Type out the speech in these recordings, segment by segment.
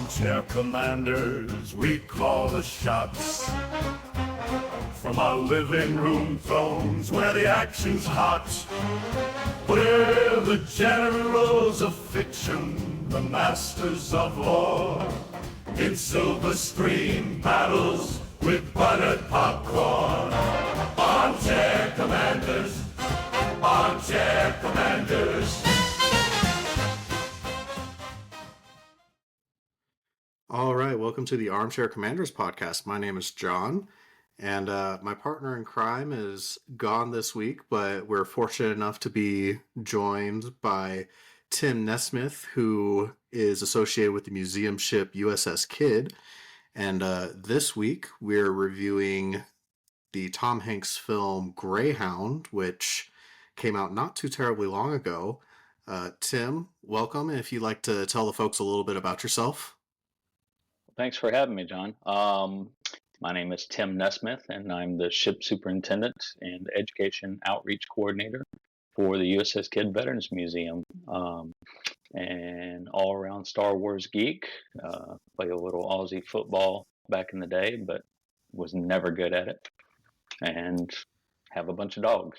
Armchair commanders, we call the shots. From our living room thrones where the action's hot. We're the generals of fiction, the masters of war. In silver screen battles with buttered popcorn. Armchair commanders, armchair commanders. All right, welcome to the Armchair Commanders podcast. My name is John, and my partner in crime is gone this week, but we're fortunate enough to be joined by Tim NesSmith, who is associated with the museum ship USS Kidd. And this week, we're reviewing the Tom Hanks film Greyhound, which came out not too terribly long ago. Tim, welcome. If you'd like to tell the folks a little bit about yourself. Thanks for having me, John. My name is Tim NesSmith, and I'm the ship superintendent and education outreach coordinator for the USS Kidd Veterans Museum. And all-around Star Wars geek. Play a little Aussie football back in the day, but was never good at it. And have a bunch of dogs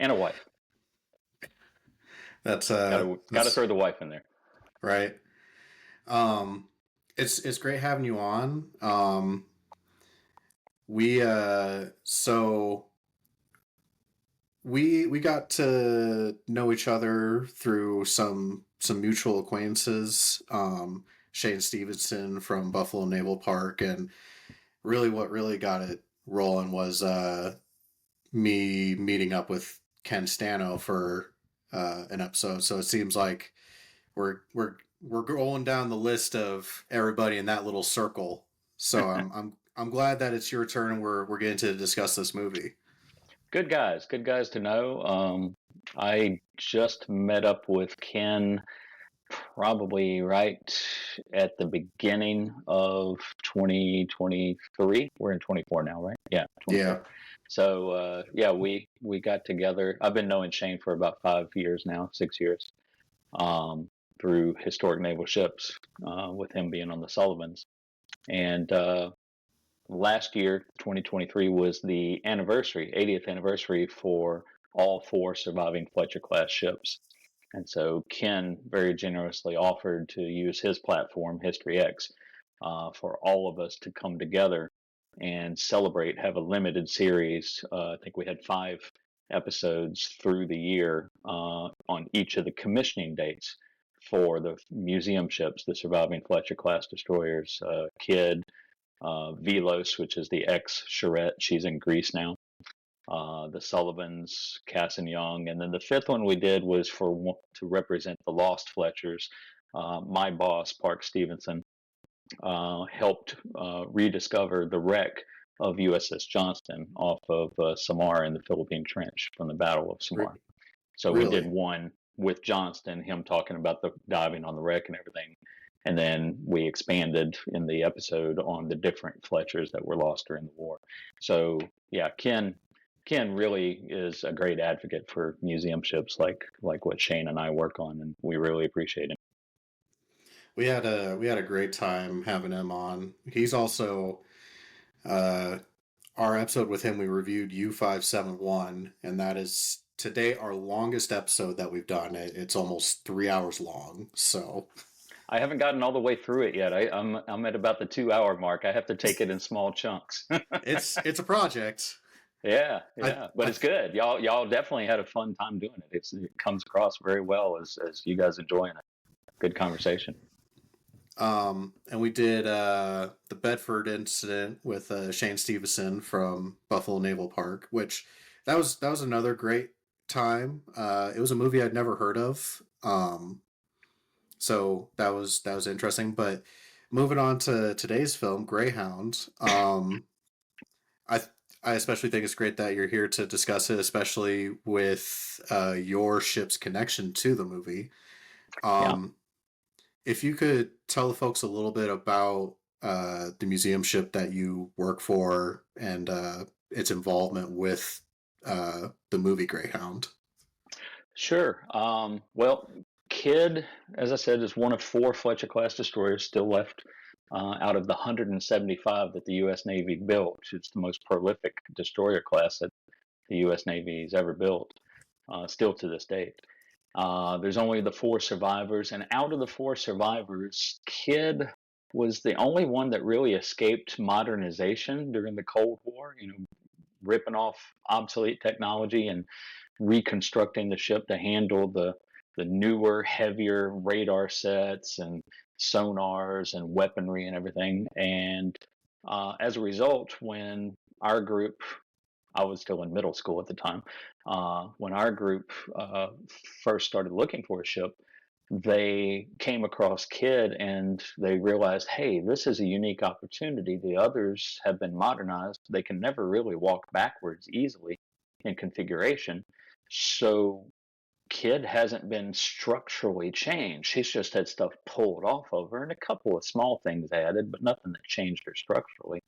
and a wife. That's gotta throw the wife in there, right? It's great having you on. We got to know each other through some mutual acquaintances. Shane Stevenson from Buffalo Naval Park, and really what really got it rolling was me meeting up with Ken Stano for an episode. So it seems like we're going down the list of everybody in that little circle. So I'm glad that it's your turn and we're getting to discuss this movie. Good guys to know. I just met up with Ken probably right at the beginning of 2023. We're in 24 now, right? Yeah. 24. Yeah. So we got together. I've been knowing Shane for about 5 years now, 6 years. Through historic naval ships, with him being on the Sullivans. And last year, 2023, was the 80th anniversary for all 4 surviving Fletcher-class ships. And so Ken very generously offered to use his platform, History X, for all of us to come together and celebrate, have a limited series. I think we had 5 episodes through the year on each of the commissioning dates for the museum ships, the surviving Fletcher-class destroyers, Kidd, Velos, which is the ex-Charette, she's in Greece now, the Sullivans, Cass and Young, and then the 5th one we did was to represent the lost Fletchers. My boss, Park Stevenson, helped rediscover the wreck of USS Johnston off of Samar in the Philippine Trench from the Battle of Samar. So really? We did one with Johnston, him talking about the diving on the wreck and everything. And then we expanded in the episode on the different Fletchers that were lost during the war. So yeah, Ken really is a great advocate for museum ships like what Shane and I work on, and we really appreciate him. We had a great time having him on. He's also our episode with him, we reviewed U571, and that is today our longest episode that we've done. It's almost 3 hours long. So I haven't gotten all the way through it yet. I'm at about the 2 hour mark. I have to take it in small chunks. It's a project. Yeah, but it's good. Y'all definitely had a fun time doing it. It comes across very well as you guys enjoying it. Good conversation. And we did the Bedford incident with Shane Stevenson from Buffalo Naval Park, which that was another great time. It was a movie I'd never heard of, so that was interesting. But moving on to today's film, Greyhound, I especially think it's great that you're here to discuss it, especially with your ship's connection to the movie. If you could tell the folks a little bit about the museum ship that you work for and its involvement with the movie Greyhound. Sure. Well, Kidd, as I said, is one of 4 Fletcher-class destroyers still left out of the 175 that the U.S. Navy built. It's the most prolific destroyer class that the U.S. Navy has ever built, still to this date. There's only the 4 survivors, and out of the 4 survivors, Kidd was the only one that really escaped modernization during the Cold War, ripping off obsolete technology and reconstructing the ship to handle the newer, heavier radar sets and sonars and weaponry and everything. And as a result, when our group, I was still in middle school at the time, when our group first started looking for a ship, they came across Kidd and they realized, hey, this is a unique opportunity. The others have been modernized. They can never really walk backwards easily in configuration. So Kidd hasn't been structurally changed. He's just had stuff pulled off of her and a couple of small things added, but nothing that changed her structurally.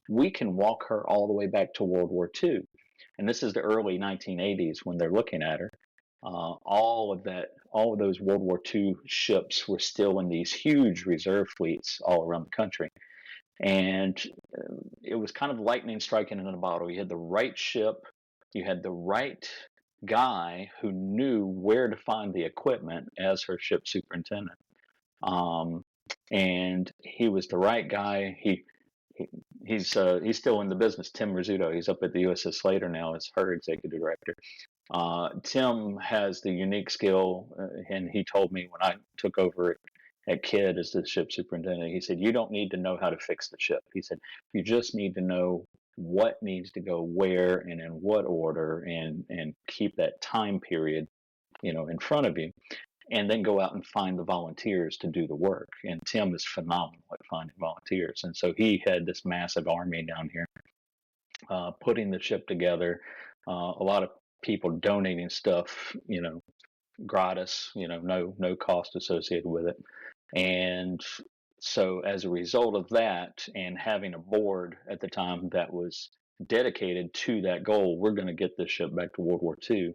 We can walk her all the way back to World War II. And this is the early 1980s when they're looking at her. All of those World War II ships were still in these huge reserve fleets all around the country. And it was kind of lightning striking in a bottle. You had the right ship, you had the right guy who knew where to find the equipment as her ship superintendent. And he was the right guy. He's still in the business. Tim Rizzuto. He's up at the USS Slater now as her executive director. Tim has the unique skill, and he told me when I took over at Kidd as the ship superintendent, he said, you don't need to know how to fix the ship. He said, you just need to know what needs to go where and in what order, and keep that time period, in front of you, and then go out and find the volunteers to do the work. And Tim is phenomenal at finding volunteers. And so he had this massive army down here, putting the ship together, a lot of people donating stuff, gratis, no cost associated with it. And so as a result of that, and having a board at the time that was dedicated to that goal, we're going to get this ship back to World War II.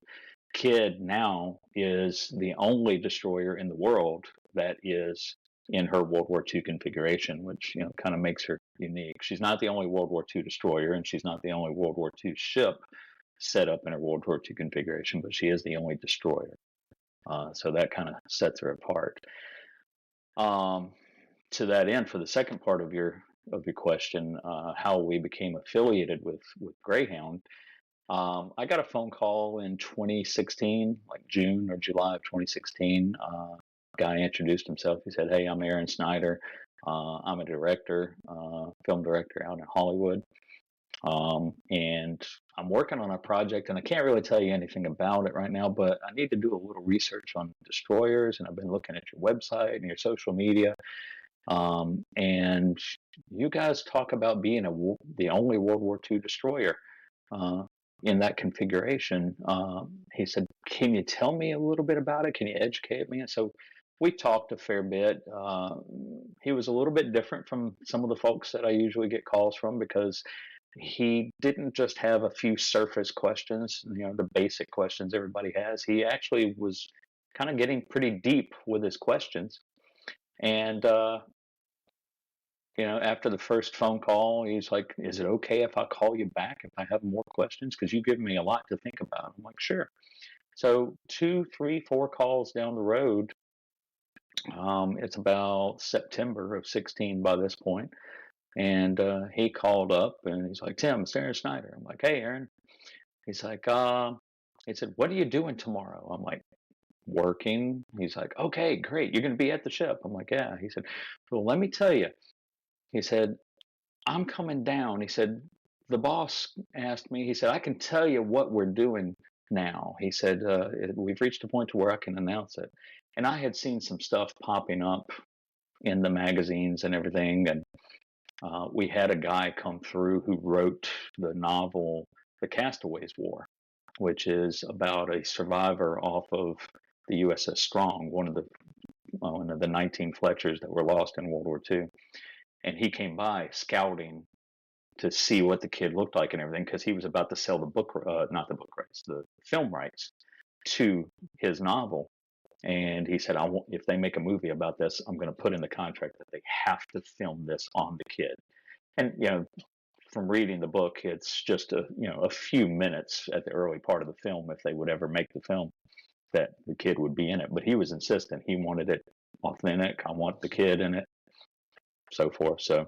Kidd now is the only destroyer in the world that is in her World War II configuration, which kind of makes her unique. She's not the only World War II destroyer, and she's not the only World War II ship set up in her World War II configuration, but she is the only destroyer. So that kind of sets her apart. To that end, for the second part of your question, how we became affiliated with Greyhound, I got a phone call in 2016, like June or July of 2016. Guy introduced himself. He said, "Hey, I'm Aaron Snyder. I'm a director, film director out in Hollywood, and I'm working on a project, and I can't really tell you anything about it right now, but I need to do a little research on destroyers, and I've been looking at your website and your social media, and you guys talk about being the only World War II destroyer in that configuration." He said, "Can you tell me a little bit about it? Can you educate me?" And so we talked a fair bit. He was a little bit different from some of the folks that I usually get calls from, because he didn't just have a few surface questions, the basic questions everybody has. He actually was kind of getting pretty deep with his questions. And, after the first phone call, he's like, "Is it okay if I call you back if I have more questions? Because you've given me a lot to think about." I'm like, "Sure." So 2, 3, 4 calls down the road, it's about September of 16 by this point. And he called up and he's like, "Tim, it's Aaron Snyder." I'm like, "Hey, Aaron." He's like, he said, "What are you doing tomorrow?" I'm like, "Working." He's like, "Okay, great. You're going to be at the ship." I'm like, "Yeah." He said, "Well, let me tell you." He said, "I'm coming down." He said, "The boss asked me." He said, "I can tell you what we're doing now." He said, "We've reached a point to where I can announce it." And I had seen some stuff popping up in the magazines and everything. And we had a guy come through who wrote the novel The Castaways War, which is about a survivor off of the USS Strong, one of the 19 Fletchers that were lost in World War II. And he came by scouting to see what the kid looked like and everything, because he was about to sell the film rights to his novel. And he said, if they make a movie about this, I'm going to put in the contract that they have to film this on the kid. And, from reading the book, it's just a few minutes at the early part of the film, if they would ever make the film, that the kid would be in it. But he was insistent. He wanted it authentic. I want the kid in it, so forth. So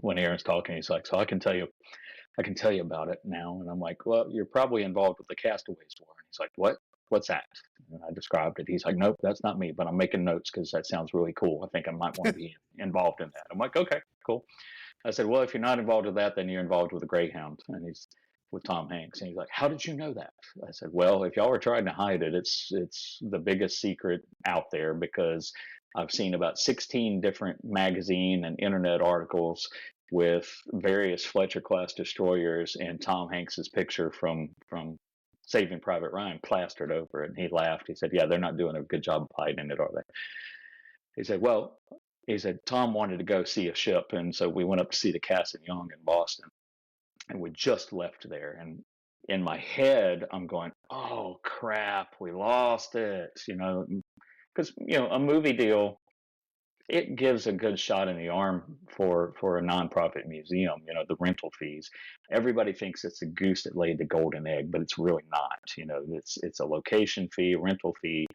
when Aaron's talking, he's like, so I can tell you about it now. And I'm like, well, you're probably involved with the Castaways War. And he's like, what? What's that? And I described it. He's like, nope, that's not me, but I'm making notes because that sounds really cool. I think I might want to be involved in that. I'm like, okay, cool. I said, well, if you're not involved with that, then you're involved with the Greyhound. And he's with Tom Hanks. And he's like, how did you know that? I said, well, if y'all were trying to hide it, it's the biggest secret out there, because I've seen about 16 different magazine and internet articles with various Fletcher class destroyers and Tom Hanks's picture from Saving Private Ryan plastered over it. And he laughed. He said, yeah, they're not doing a good job of hiding it, are they? He said, well, Tom wanted to go see a ship. And so we went up to see the Cass and Young in Boston. And we just left there. And in my head, I'm going, oh, crap, we lost it. Because, a movie deal, it gives a good shot in the arm for a nonprofit museum, the rental fees. Everybody thinks it's a goose that laid the golden egg, but it's really not. It's a location fee, rental fee,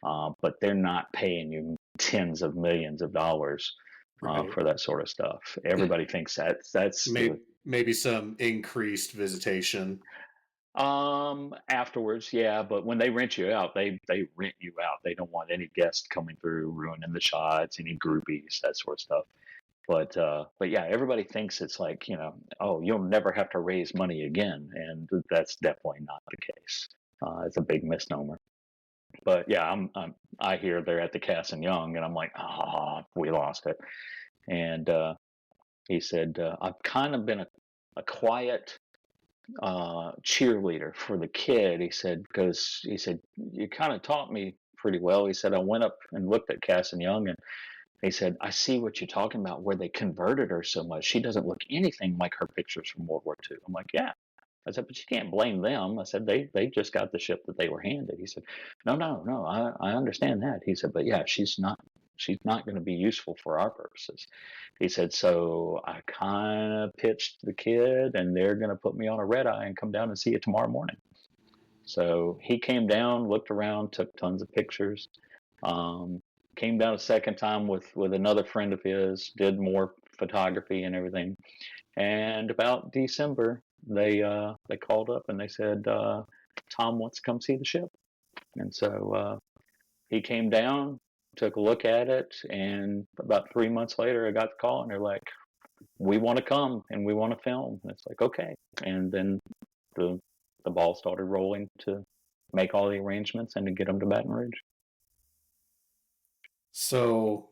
but they're not paying you tens of millions of dollars Right. for that sort of stuff. Everybody thinks that's maybe some increased visitation. Afterwards, yeah, but when they rent you out, they rent you out. They don't want any guests coming through ruining the shots, any groupies, that sort of stuff. But yeah, everybody thinks it's like, oh, you'll never have to raise money again, and that's definitely not the case. It's a big misnomer. But yeah, I hear they're at the Cass and Young, and I'm like, we lost it. And he said, I've kind of been a quiet cheerleader for the kid. He said, because you kind of taught me pretty well. He said, I went up and looked at Cass and Young, and he said, I see what you're talking about, where they converted her so much. She doesn't look anything like her pictures from World War II. I'm like, yeah. I said, but you can't blame them. I said, they just got the ship that they were handed. He said, no, I understand that. He said, but yeah, she's not going to be useful for our purposes. He said, so I kind of pitched the kid, and they're going to put me on a red eye and come down and see you tomorrow morning. So he came down, looked around, took tons of pictures, came down a second time with another friend of his, did more photography and everything. And about December, they called up and they said, Tom wants to come see the ship. And so he came down, took a look at it, and about 3 months later, I got the call, and they're like, we want to come and we want to film. And it's like, okay. And then the ball started rolling to make all the arrangements and to get them to Baton Rouge. So,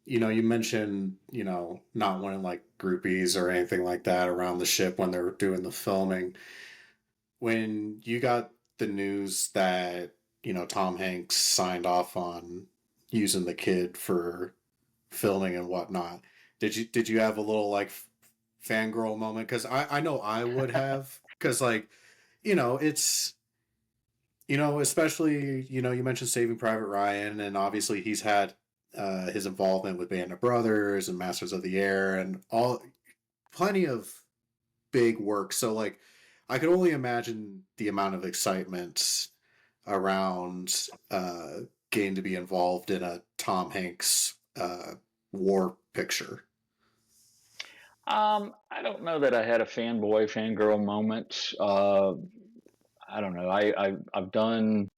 you mentioned, not wanting like groupies or anything like that around the ship when they're doing the filming. When you got the news that, Tom Hanks signed off on using the kid for filming and whatnot, did you have a little like fangirl moment? Because I know I would have, because it's, especially, you mentioned Saving Private Ryan, and obviously he's had his involvement with Band of Brothers and Masters of the Air and plenty of big work. So I could only imagine the amount of excitement around getting to be involved in a Tom Hanks war picture. I don't know that I had a fangirl moment. I don't know. I've done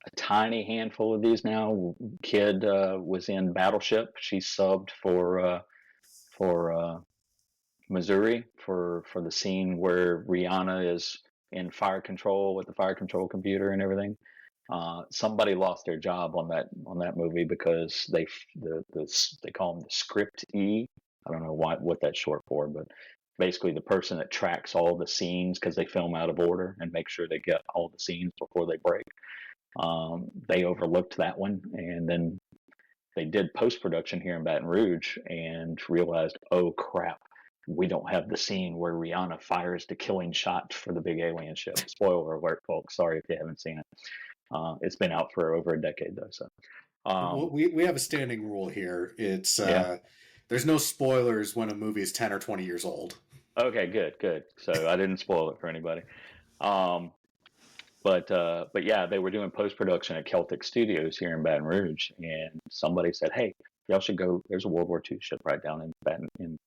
a tiny handful of these now. Kidd was in Battleship. She subbed for Missouri for the scene where Rihanna is in fire control with the fire control computer and everything. Somebody lost their job on that movie because they call them the script E. I don't know what that's short for, but basically the person that tracks all the scenes, because they film out of order and make sure they get all the scenes before they break. They overlooked that one, and then they did post-production here in Baton Rouge and realized, oh crap, we don't have the scene where Rihanna fires the killing shot for the big alien ship. Spoiler alert, folks. Sorry if you haven't seen it. It's been out for over a decade though. So, Well, um, we have a standing rule here. It's yeah. there's no spoilers when a movie is 10 or 20 years old. Okay, good, good. So I didn't spoil it for anybody. Um, but yeah, they were doing post production at Celtic Studios here in Baton Rouge, and somebody said, "Hey, y'all should go. There's a World War II ship right down in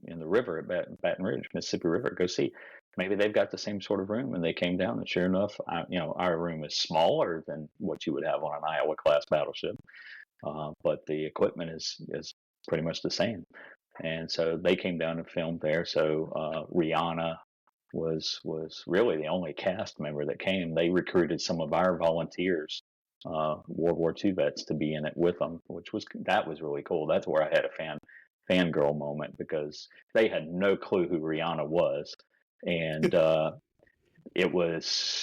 in the river at Baton Rouge, Mississippi River. Go see. Maybe they've got the same sort of room." And they came down, and sure enough, our room is smaller than what you would have on an Iowa class battleship, but the equipment is pretty much the same. And so they came down and filmed there. So Rihanna was really the only cast member that came. They recruited some of our volunteers, World War II vets, to be in it with them, that was really cool. That's where I had a fangirl moment because they had no clue who Rihanna was, and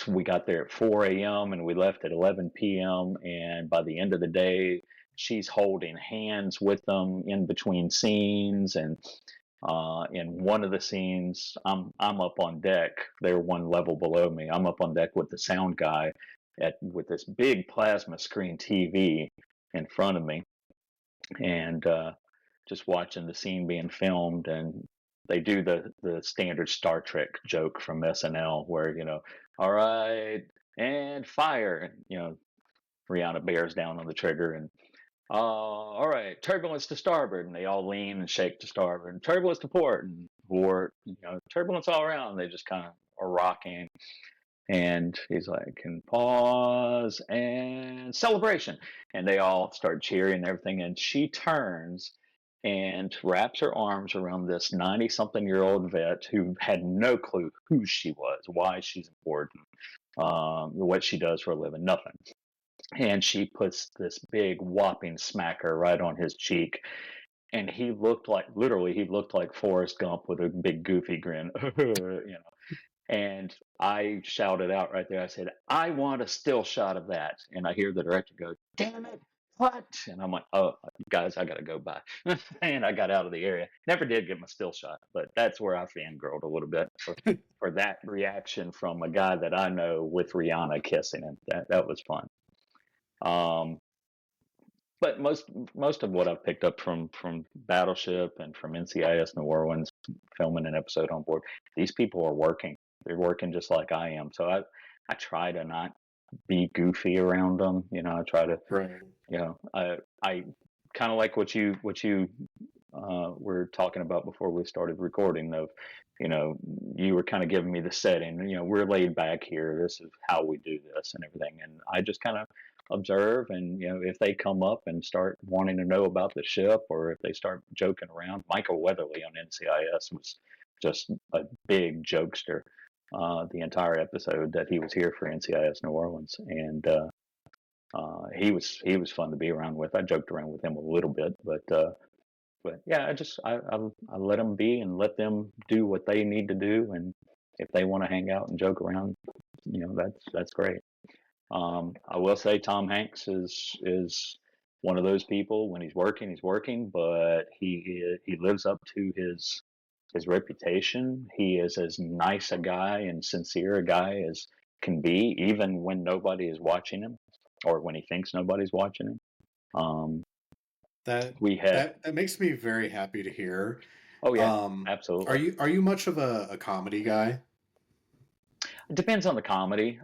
we got there at 4 a.m. and we left at 11 p.m. And by the end of the day, she's holding hands with them in between scenes. And in one of the scenes, I'm up on deck. They're one level below me. I'm up on deck with the sound guy with this big plasma screen TV in front of me, and just watching the scene being filmed. And they do the standard Star Trek joke from SNL where, all right, and fire. And, Rihanna bears down on the trigger and, all right, turbulence to starboard. And they all lean and shake to starboard. And turbulence to port. And port, turbulence all around. They just kind of are rocking. And he's like, and pause and celebration. And they all start cheering and everything. And she turns and wraps her arms around this 90-something-year-old vet who had no clue who she was, why she's important, what she does for a living, nothing. And she puts this big whopping smacker right on his cheek. And he looked like Forrest Gump with a big goofy grin, And I shouted out right there. I said, "I want a still shot of that." And I hear the director go, "Damn it, what?" And I'm like, "Oh, guys, I gotta go by." And I got out of the area. Never did get my still shot, but that's where I fangirled a little bit for that reaction from a guy that I know with Rihanna kissing him. That was fun. Um, but most of what I've picked up from Battleship and from NCIS New Orleans filming an episode on board, these people are working. They're working just like I am. So I try to not be goofy around them. I try to, Right. I kind of like what you were talking about before we started recording. Of, you were kind of giving me the setting. We're laid back here. This is how we do this and everything. And I just kind of observe, and if they come up and start wanting to know about the ship, or if they start joking around. Michael Weatherly on NCIS was just a big jokester the entire episode that he was here for NCIS New Orleans, and he was fun to be around with. I joked around with him a little bit, but yeah, I let them be and let them do what they need to do, and if they want to hang out and joke around, that's great. I will say Tom Hanks is one of those people. When he's working, but he lives up to his reputation. He is as nice a guy and sincere a guy as can be, even when nobody is watching him, or when he thinks nobody's watching him. That We had that makes me very happy to hear. Oh yeah, Are absolutely. you much of a comedy guy? It depends on the comedy.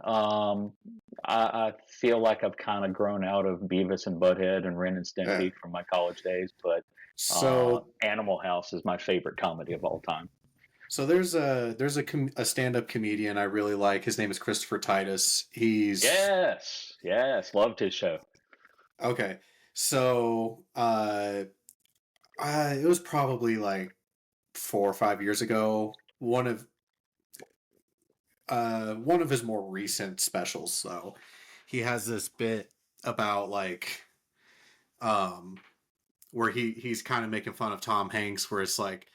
I feel like I've kind of grown out of Beavis and Butthead and Ren and Yeah. Stimpy from my college days, but So Animal House is my favorite comedy of all time. there's a stand-up comedian I really like. His name is Christopher Titus. He's Yes, yes, loved his show. okay. So it was probably like 4 or 5 years ago. One of his more recent specials, though, he has this bit about like um where he's kind of making fun of Tom Hanks, where it's like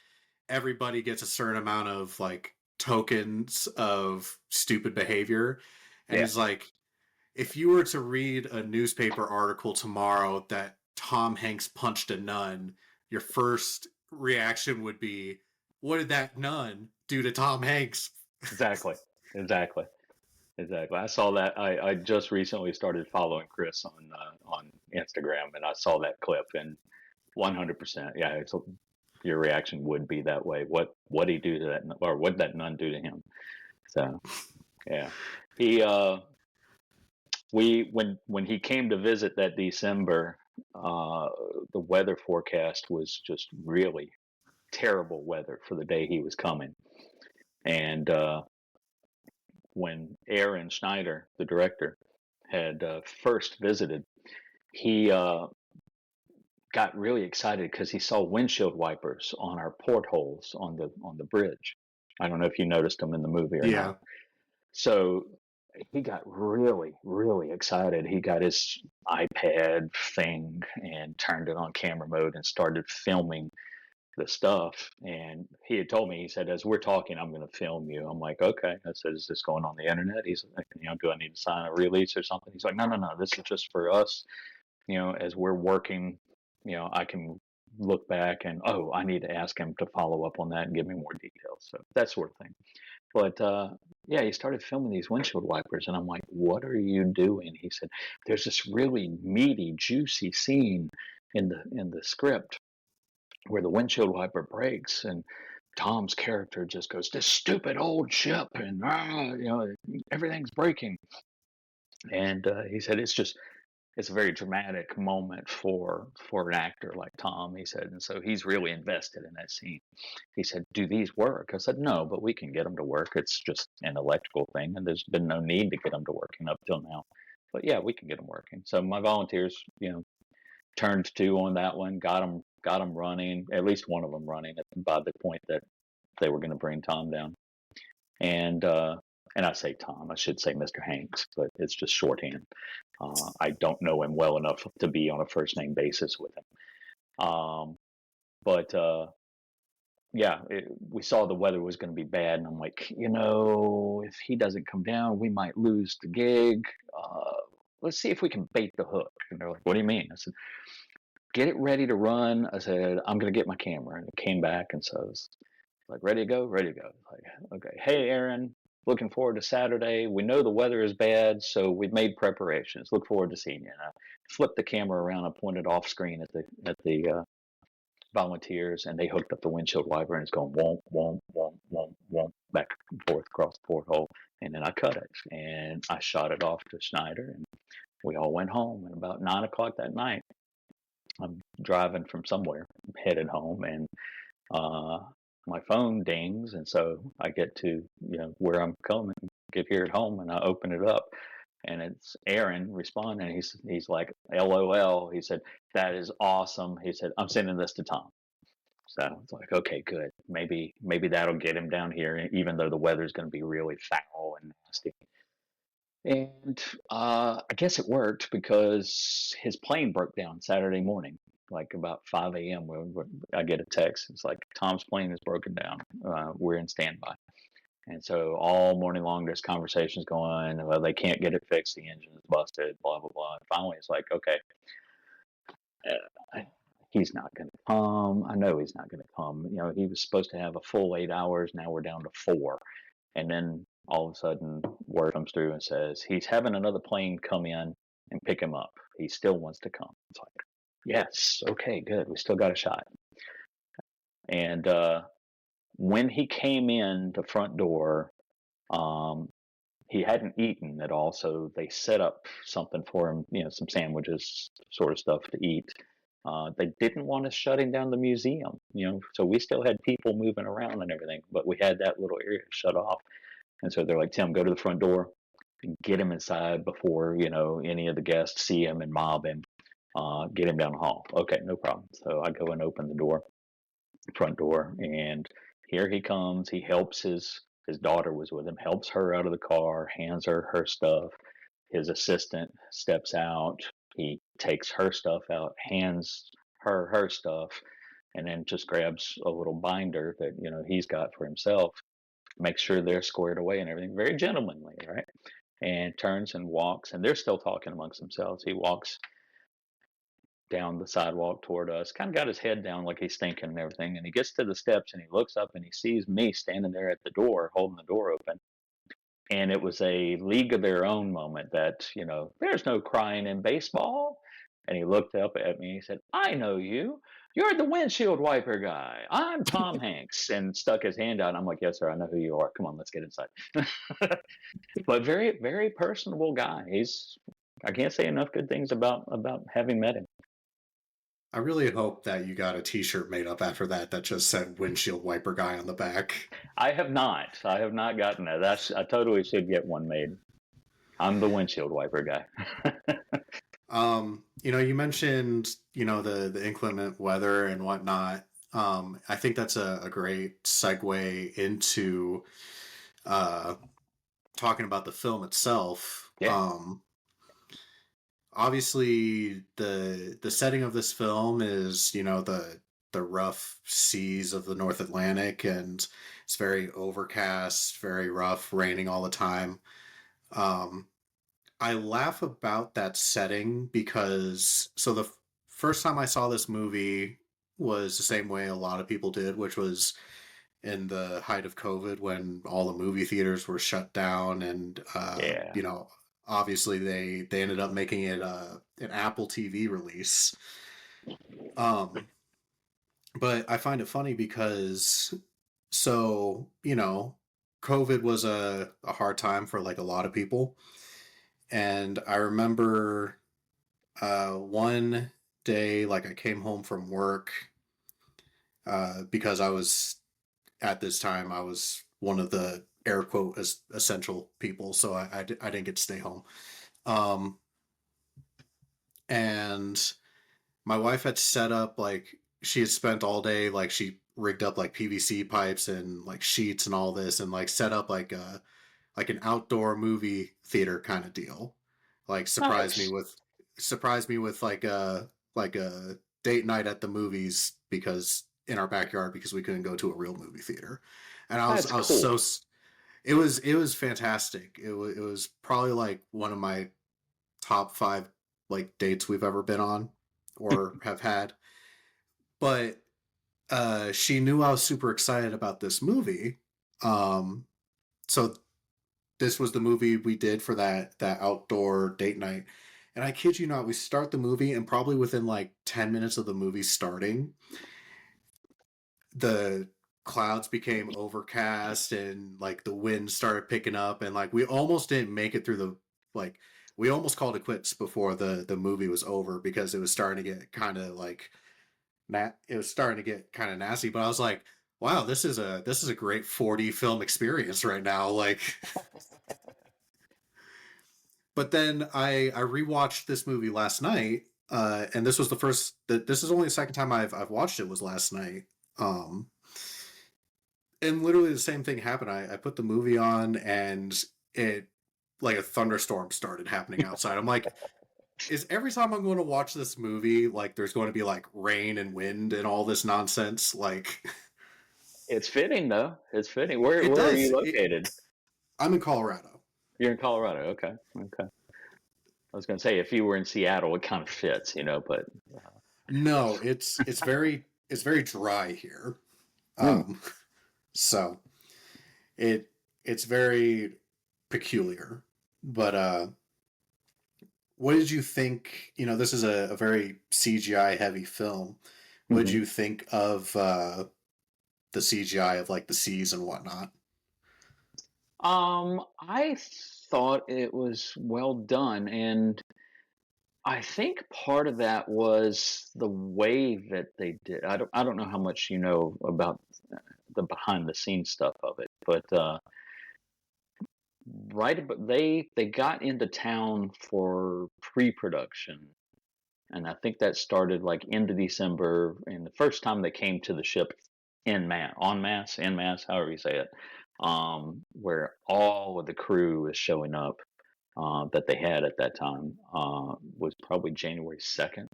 everybody gets a certain amount of like tokens of stupid behavior, and Yeah, he's like, if you were to read a newspaper article tomorrow that Tom Hanks punched a nun, your first reaction would be, what did that nun do to Tom Hanks? Exactly. Exactly. Exactly. I saw that. I just recently started following Chris on Instagram, and I saw that clip, and 100%. Yeah, your reaction would be that way. What he do to that, or what that nun do to him? So yeah, he we when he came to visit that December, the weather forecast was just really terrible weather for the day he was coming, and when Aaron Schneider, the director, had first visited, he got really excited because he saw windshield wipers on our portholes on the bridge. I don't know if you noticed them in the movie or Yeah. not. So he got really, really excited. He got his iPad thing and turned it on camera mode and started filming the stuff. And he had told me, he said, as we're talking, I'm going to film you. I'm like, okay. I said, is this going on the internet? He's like, do I need to sign a release or something? He's like, no, no, no. This is just for us. As we're working, I can look back and, oh, I need to ask him to follow up on that and give me more details. So that sort of thing. But yeah, he started filming these windshield wipers, and I'm like, "What are you doing?" He said, "There's this really meaty, juicy scene in the script where the windshield wiper breaks, and Tom's character just goes, 'This stupid old ship,' and everything's breaking." And he said, it's a very dramatic moment for an actor like Tom, he said, and so he's really invested in that scene. He said, "Do these work?" I said, "No, but we can get them to work. It's just an electrical thing, and there's been no need to get them to working up till now. But yeah, we can get them working." So my volunteers, turned to on that one, got them running, at least one of them running by the point that they were going to bring Tom down. And I say Tom, I should say Mr. Hanks, but it's just shorthand. I don't know him well enough to be on a first name basis with him. But yeah, we saw the weather was going to be bad, and I'm like, if he doesn't come down, we might lose the gig. Let's see if we can bait the hook. And they're like, "What do you mean?" I said, "Get it ready to run." I said, "I'm going to get my camera," and it came back, and so I was like, "Ready to go, ready to go." Like, okay, hey Aaron, looking forward to Saturday. We know the weather is bad, so we've made preparations. Look forward to seeing you. And I flipped the camera around. I pointed off screen at the volunteers, and they hooked up the windshield wiper, and it's going womp womp womp womp womp back and forth across the porthole. And then I cut it, and I shot it off to Schneider, and we all went home. And about 9 o'clock that night, I'm driving from somewhere, headed home, and uh, my phone dings, and so I get to where I'm coming, get here at home, and I open it up, and it's Aaron responding. He's like, "LOL." He said, "That is awesome." He said, "I'm sending this to Tom." So it's like, okay, good. Maybe that'll get him down here, even though the weather's going to be really foul and nasty. And I guess it worked because his plane broke down Saturday morning, like about 5 a.m. I get a text. It's like, "Tom's plane is broken down. We're in standby." And so all morning long, there's conversations going. Well, they can't get it fixed. The engine is busted. Blah blah blah. And finally, it's like, okay, he's not going to come. I know he's not going to come. He was supposed to have a full 8 hours. Now we're down to 4. And then all of a sudden, word comes through and says he's having another plane come in and pick him up. He still wants to come. It's like, yes, okay, good. We still got a shot. And when he came in the front door, he hadn't eaten at all, so they set up something for him, some sandwiches, sort of stuff to eat. They didn't want us shutting down the museum, so we still had people moving around and everything, but we had that little area shut off. And so they're like, "Tim, go to the front door and get him inside before, any of the guests see him and mob him. Get him down the hall." Okay, no problem. So I go and open the door, front door, and here he comes. He helps his daughter was with him, helps her out of the car, hands her her stuff. His assistant steps out. He takes her stuff out, hands her her stuff, and then just grabs a little binder that he's got for himself, makes sure they're squared away and everything. Very gentlemanly, right? And turns and walks, and they're still talking amongst themselves. He walks down the sidewalk toward us, kind of got his head down like he's thinking and everything. And he gets to the steps and he looks up and he sees me standing there at the door, holding the door open. And it was a League of Their Own moment that, there's no crying in baseball. And he looked up at me and he said, I know you. You're the windshield wiper guy. I'm Tom Hanks. And stuck his hand out. And I'm like, yes, sir, I know who you are. Come on, let's get inside. But very, very personable guy. I can't say enough good things about having met him. I really hope that you got a t-shirt made up after that just said windshield wiper guy on the back. I have not gotten that. I totally should get one made. I'm the windshield wiper guy. You mentioned, the inclement weather and whatnot. I think that's a great segue into talking about the film itself. Yeah. Obviously the setting of this film is, the rough seas of the North Atlantic, and it's very overcast, very rough, raining all the time. I laugh about that setting because the first time I saw this movie was the same way a lot of people did, which was in the height of COVID when all the movie theaters were shut down, and obviously they ended up making it an Apple TV release. But I find it funny because COVID was a hard time for like a lot of people. And I remember one day, like I came home from work because at this time I was one of the air quote essential people, so I didn't get to stay home. And my wife had set up, like, she had spent all day, like, she rigged up like PVC pipes and like sheets and all this, and like set up like an outdoor movie theater kind of deal. Like surprised me with like a date night at the movies, because in our backyard, because we couldn't go to a real movie theater. And I was Cool. so it was fantastic. It was probably like one of my top 5 like dates we've ever been on or have had. But she knew I was super excited about this movie. So this was the movie we did for that outdoor date night. And I kid you not, we start the movie, and probably within like 10 minutes of the movie starting, the clouds became overcast and like the wind started picking up, and like we almost didn't make it through we almost called it quits before the movie was over, because it was starting to get kind of like nasty. But I was like, wow, this is a great 4D film experience right now. Like, but then I rewatched this movie last night, and this was this is only the second time I've watched it, was last night. And literally the same thing happened. I put the movie on, and it, like, a thunderstorm started happening outside. I'm like, is every time I'm going to watch this movie, like, there's going to be like rain and wind and all this nonsense? Like, it's fitting though. It's fitting. Where are you located? I'm in Colorado. You're in Colorado. Okay. I was going to say, if you were in Seattle, it kind of fits, but no, it's very dry here. So it's very peculiar. But what did you think? This is a very CGI heavy film. What did you think of the CGI of like the seas and whatnot? I thought it was well done, and I think part of that was the way that they did. I don't know how much you know about the behind the scenes stuff of it, but but they got into town for pre-production, and I think that started like into December. And the first time they came to the ship en masse, however you say it, where all of the crew is showing up that they had at that time, was probably January 2nd.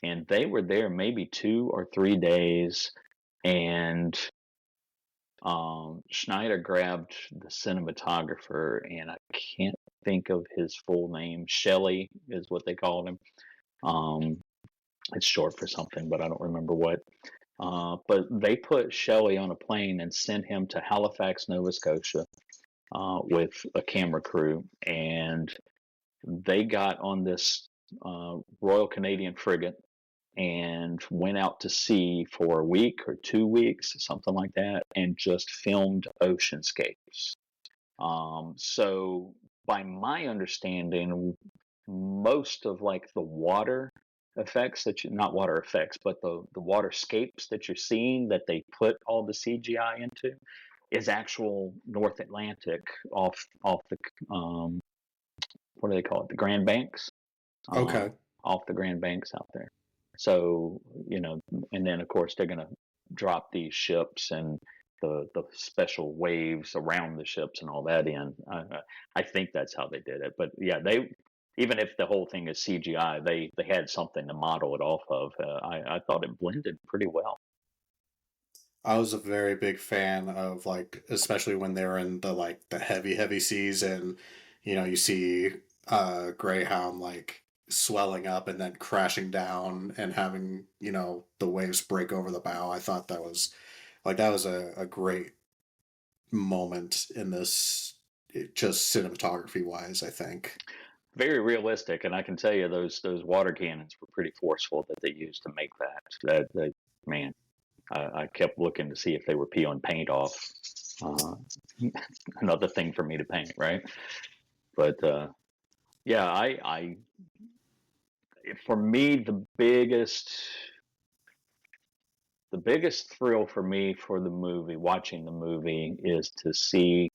And they were there maybe 2 or 3 days. And Schneider grabbed the cinematographer, and I can't think of his full name. Shelley is what they called him. It's short for something, but I don't remember what. But they put Shelley on a plane and sent him to Halifax, Nova Scotia, with a camera crew, and they got on this Royal Canadian frigate and went out to sea for a week or 2 weeks, something like that, and just filmed oceanscapes. So, by my understanding, most of like the water effects that you, not water effects, but the waterscapes that you're seeing that they put all the CGI into is actual North Atlantic off the what do they call it? The Grand Banks, uh, Okay. off the Grand Banks out there. So, and then of course they're going to drop these ships and the special waves around the ships and all that in. I think that's how they did it. But yeah, they, even if the whole thing is CGI, they had something to model it off of. I thought it blended pretty well. I was a very big fan of like, especially when they were in the like the heavy seas, and you see Greyhound like swelling up and then crashing down and having the waves break over the bow. I thought that was a great moment in this, just cinematography wise, I think. Very realistic, and I can tell you those water cannons were pretty forceful that they used to make that. Man, I kept looking to see if they were peeling paint off. Uh, Another thing for me to paint, right? But yeah, I for me the biggest thrill for me for the movie, watching the movie, is to see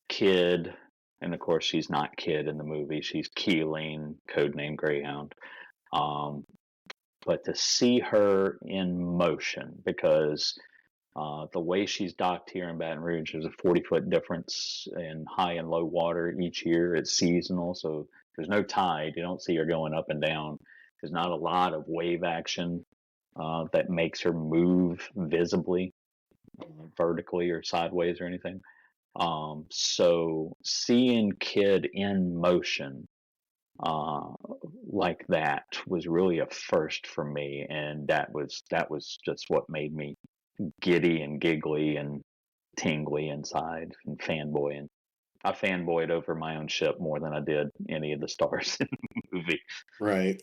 Kidd, and of course she's not Kidd in the movie. She's Keeling, codename Greyhound. Um, but to see her in motion, because the way she's docked here in Baton Rouge, there's a 40-foot difference in high and low water each year. It's seasonal, so there's no tide. You don't see her going up and down. There's not a lot of wave action that makes her move visibly, vertically or sideways or anything. So seeing Kidd in motion uh, like that was really a first for me, and that was just what made me giddy and giggly and tingly inside and fanboying. I fanboyed over my own ship more than I did any of the stars in the movie. Right.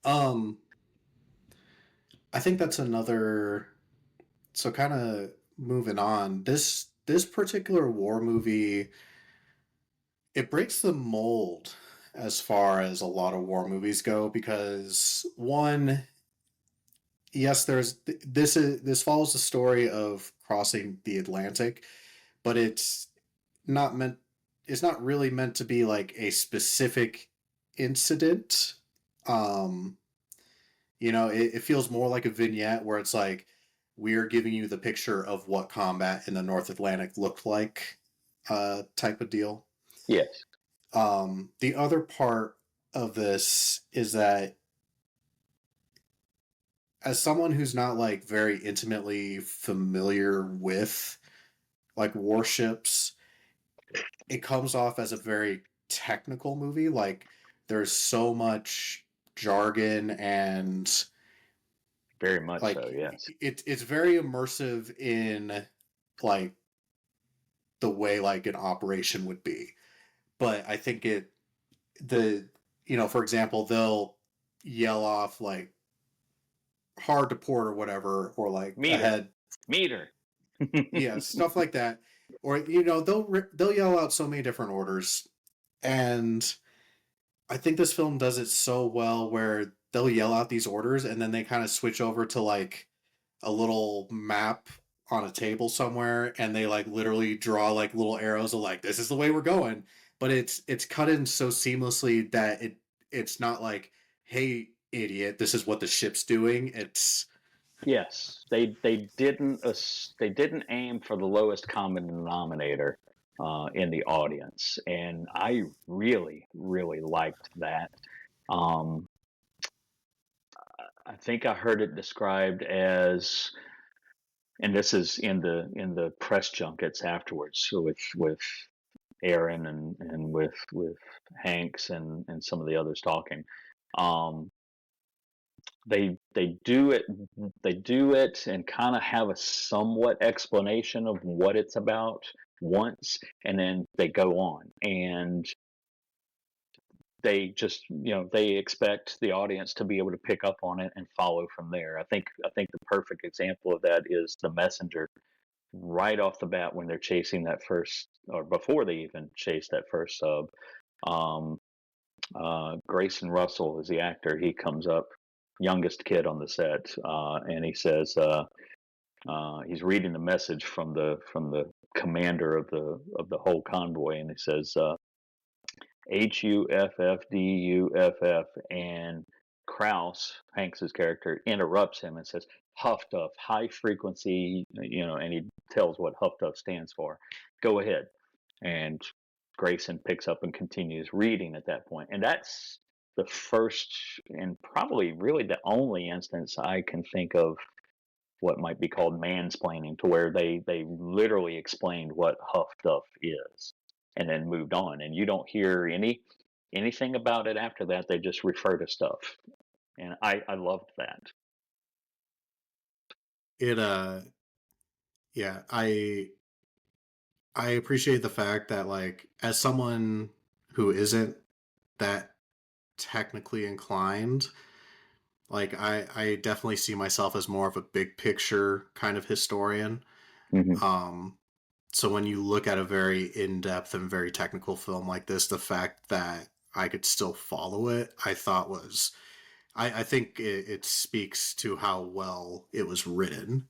Um, I think that's another. So kind of moving on. This particular war movie, it breaks the mold as far as a lot of war movies go, because one, yes, this follows the story of crossing the Atlantic, but not meant it's not really meant to be like a specific incident. Um, it feels more like a vignette where it's like we're giving you the picture of what combat in the North Atlantic looked like, type of deal. Yes, The other part of this is that, as someone who's not like very intimately familiar with like warships, it comes off as a very technical movie. Like there's so much jargon, and very much like so. Yes. it's very immersive in like the way like an operation would be. But I think the for example, they'll yell off like hard to port or whatever, or like Meter, ahead. meter. Yeah, stuff like that. Or they'll yell out so many different orders, and I think this film does it so well where they'll yell out these orders and then they kind of switch over to like a little map on a table somewhere, and they like literally draw like little arrows of like, this is the way we're going. But it's cut in so seamlessly that it's not like, hey idiot, this is what the ship's doing. It's Yes, they didn't aim for the lowest common denominator in the audience, and I really really liked that. Um, I think I heard it described as, and this is in the press junkets afterwards, so with Aaron and with Hanks and some of the others talking. Um, they do it and kind of have a somewhat explanation of what it's about once, and then they go on, and they just, they expect the audience to be able to pick up on it and follow from there. I think the perfect example of that is The Messenger. Right off the bat, when they're chasing that first, or before they even chase that first sub, um, Grayson Russell is the actor. He comes up, youngest kid on the set, and he says, he's reading the message from the commander of the whole convoy, and he says, HUFFDUFF, and Kraus, Hanks's character, interrupts him and says, "Huff high frequency," and he tells what Huff stands for. Go ahead. And Grayson picks up and continues reading at that point. And that's the first and probably really the only instance I can think of what might be called mansplaining, to where they literally explained what Huff Duff is and then moved on, and you don't hear anything about it after that. They just refer to stuff, and I loved that. It yeah, I appreciate the fact that, like, as someone who isn't that technically inclined, like, I definitely see myself as more of a big picture kind of historian. Hmm. Um, so when you look at a very in-depth and very technical film like this, the fact that I could still follow it, I thought was, I think it speaks to how well it was written.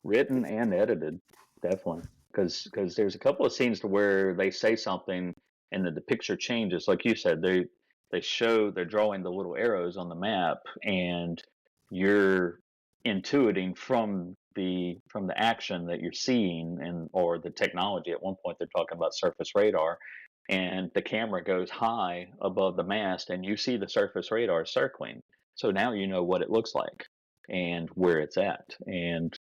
Written and edited, definitely, because there's a couple of scenes to where they say something and then the picture changes. Like you said, they're drawing the little arrows on the map, and you're intuiting from the action that you're seeing, and or the technology. At one point they're talking about surface radar, and the camera goes high above the mast and you see the surface radar circling, so now you know what it looks like and where it's at, and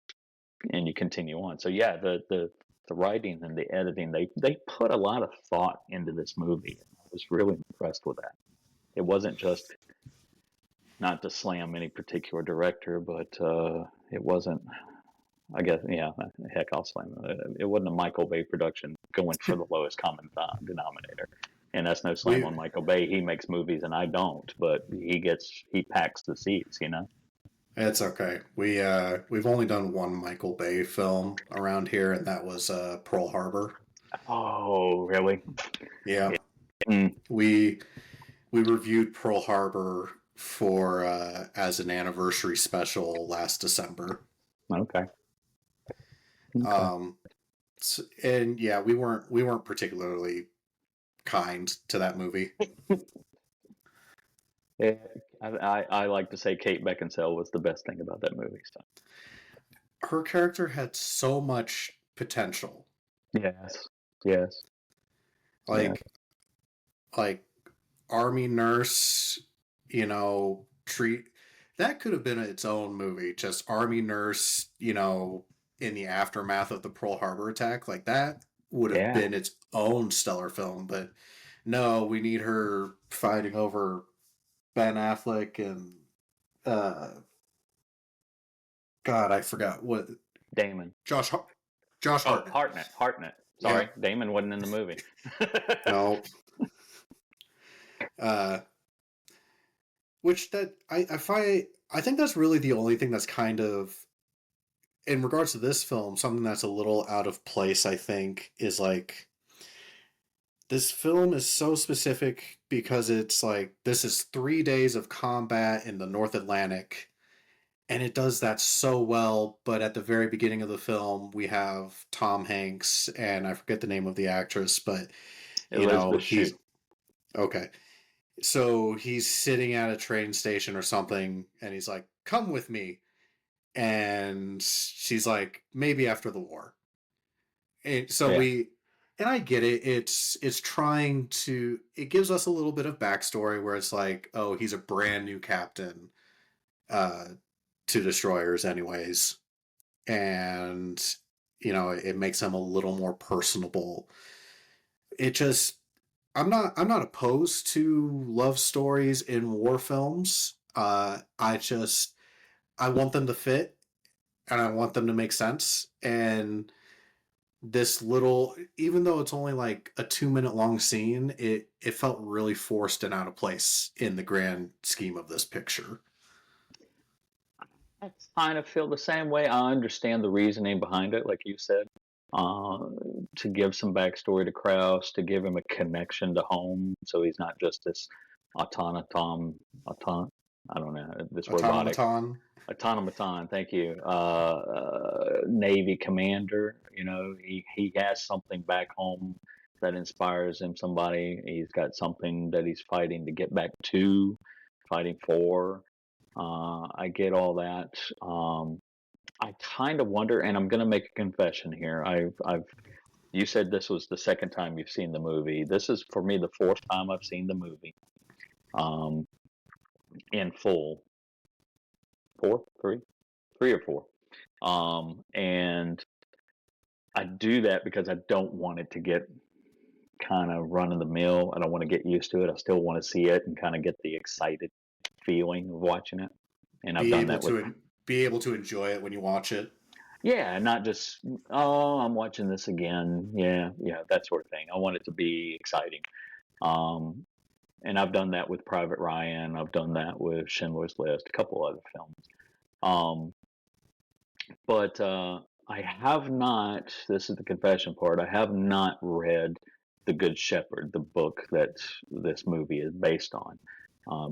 you continue on. So yeah, the writing and the editing, they put a lot of thought into this movie. I was really impressed with that. It wasn't just, not to slam any particular director, but it wasn't. I guess, yeah, heck, I'll slam it. It wasn't a Michael Bay production going for the lowest common denominator. And that's no slam We on Michael Bay. He makes movies and I don't, but he packs the seats, you know. It's okay. We've only done one Michael Bay film around here, and that was Pearl Harbor. Oh, really? Yeah, Yeah. Mm, we we reviewed Pearl Harbor for as an anniversary special last December. okay. Okay. Um, and yeah, we weren't particularly kind to that movie. Yeah, I like to say Kate Beckinsale was the best thing about that movie. So Her character had so much potential. yes, yes, yeah, Like like army nurse, treat that could have been its own movie. Just army nurse, in the aftermath of the Pearl Harbor attack, like that would have yeah. been its own stellar film. But no, we need her fighting over Ben Affleck and uh God, I forgot what Damon. Josh Josh Oh, Hartnett. Hartnett. Yeah, Sorry, Damon wasn't in the movie. no. Uh which that I find I think that's really the only thing that's kind of, in regards to this film, something that's a little out of place, I think, is like this film is so specific because it's like this is 3 days of combat in the North Atlantic, and it does that so well. But at the very beginning of the film, we have Tom Hanks, and I forget the name of the actress, but Elizabeth he's Shue. okay. So he's sitting at a train station or something, and he's like, "Come with me," and she's like, "Maybe after the war." And so Yeah, and I get it. It's trying to, it gives us a little bit of backstory where it's like, oh, he's a brand new captain uh, to destroyers, anyways, and it makes him a little more personable. It just, I'm not opposed to love stories in war films. I just I want them to fit and I want them to make sense. And this little, even though it's only like a 2 minute long scene, it felt really forced and out of place in the grand scheme of this picture. I kind of feel the same way. I understand the reasoning behind it, like you said, uh, to give some backstory to Kraus, to give him a connection to home, so he's not just this automaton, auton, I don't know, this robotic Automaton. automaton. Thank you, Navy commander. You know, he has something back home that inspires him. Somebody, he's got something that he's fighting to get back to, fighting for. I get all that. I kind of wonder, and I'm going to make a confession here. You said this was the second time you've seen the movie. This is for me the fourth time I've seen the movie, um, in full. Four, three or four. And I do that because I don't want it to get kind of run of the mill. I don't want to get used to it. I still want to see it and kind of get the excited feeling of watching it. And I've Be done able that with, to be able to enjoy it when you watch it. yeah, not just, oh, I'm watching this again. Yeah, yeah, that sort of thing. I want it to be exciting. Um, and I've done that with Private Ryan. I've done that with Schindler's List, a couple other films. Um, but I have not, this is the confession part, I have not read The Good Shepherd, the book that this movie is based on,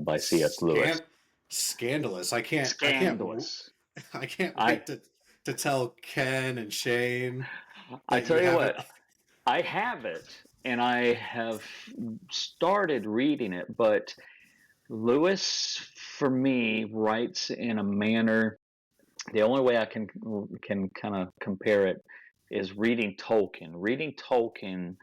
by C.S. Lewis. Scan- Scandalous. Scandalous. I can't I wait to tell Ken and Shane I that you tell you haven't. what, I have it, and I have started reading it, but Lewis, for me, writes in a manner. The only way I can kind of compare it is reading Tolkien. Reading Tolkien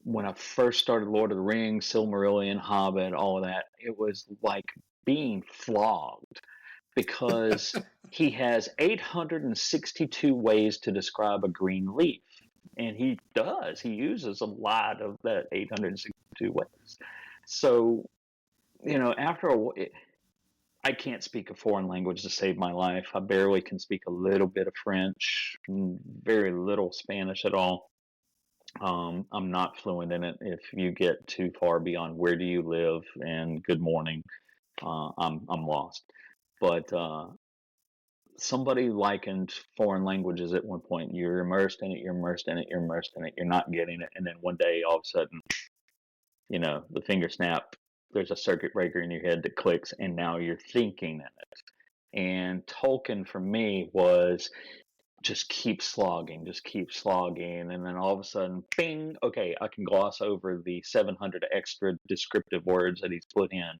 when I first started Lord of the Rings, Silmarillion, Hobbit, all of that, it was like being flogged because he has 862 ways to describe a green leaf. And he does. He uses a lot of that 862 ways. So, you know, after a I can't speak a foreign language to save my life. I barely can speak a little bit of French, very little Spanish at all. I'm not fluent in it. If you get too far beyond where do you live and good morning, I'm lost. But somebody likened foreign languages at one point. You're immersed in it. You're immersed in it. You're immersed in it. You're not getting it, and then one day, all of a sudden, you know, the finger snap. There's a circuit breaker in your head that clicks, and now you're thinking in it. And Tolkien for me was just keep slogging, and then all of a sudden, bing, okay, I can gloss over the 700 extra descriptive words that he's put in,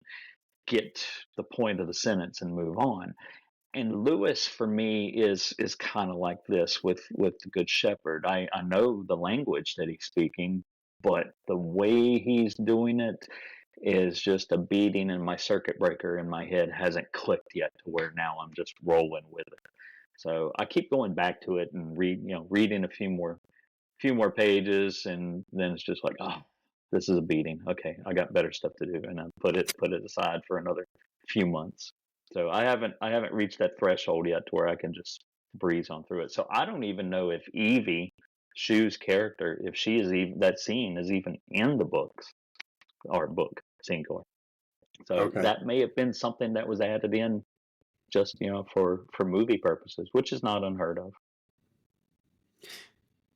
get the point of the sentence, and move on. And Lewis, for me, is kind of like this with the Good Shepherd. I know the language that he's speaking, but the way he's doing it is just a beating, and my circuit breaker in my head hasn't clicked yet to where now I'm just rolling with it. So I keep going back to it and reading a few more pages, and then it's just like, oh, this is a beating. Okay, I got better stuff to do, and I put it aside for another few months. So I haven't reached that threshold yet to where I can just breeze on through it. So I don't even know if Evie, Shu's character, if she is even that scene is even in the books or book singular. So Okay. that may have been something that was added in just for movie purposes, which is not unheard of.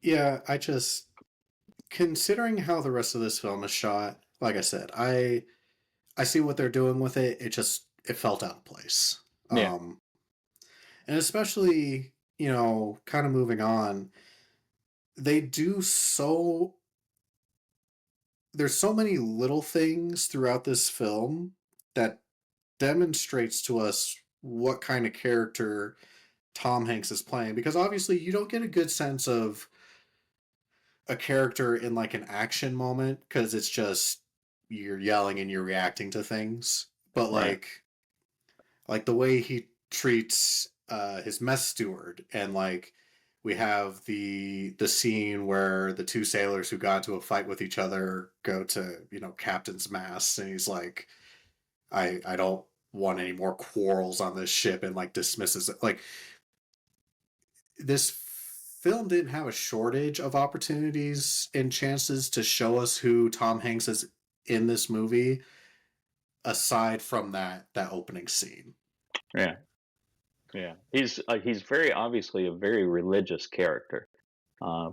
Yeah, I just considering how the rest of this film is shot, like I said, I see what they're doing with it. It felt out of place. Yeah, Um and especially, kind of moving on, they do so there's so many little things throughout this film that demonstrates to us what kind of character Tom Hanks is playing, because obviously you don't get a good sense of a character in like an action moment because it's just you're yelling and you're reacting to things. But right. like the way he treats his mess steward, and like we have the scene where the two sailors who got into a fight with each other go to captain's mass, and he's like, I don't want any more quarrels on this ship and like dismisses it. Like, this film didn't have a shortage of opportunities and chances to show us who Tom Hanks is in this movie, aside from that opening scene. Yeah, yeah. He's very obviously a very religious character,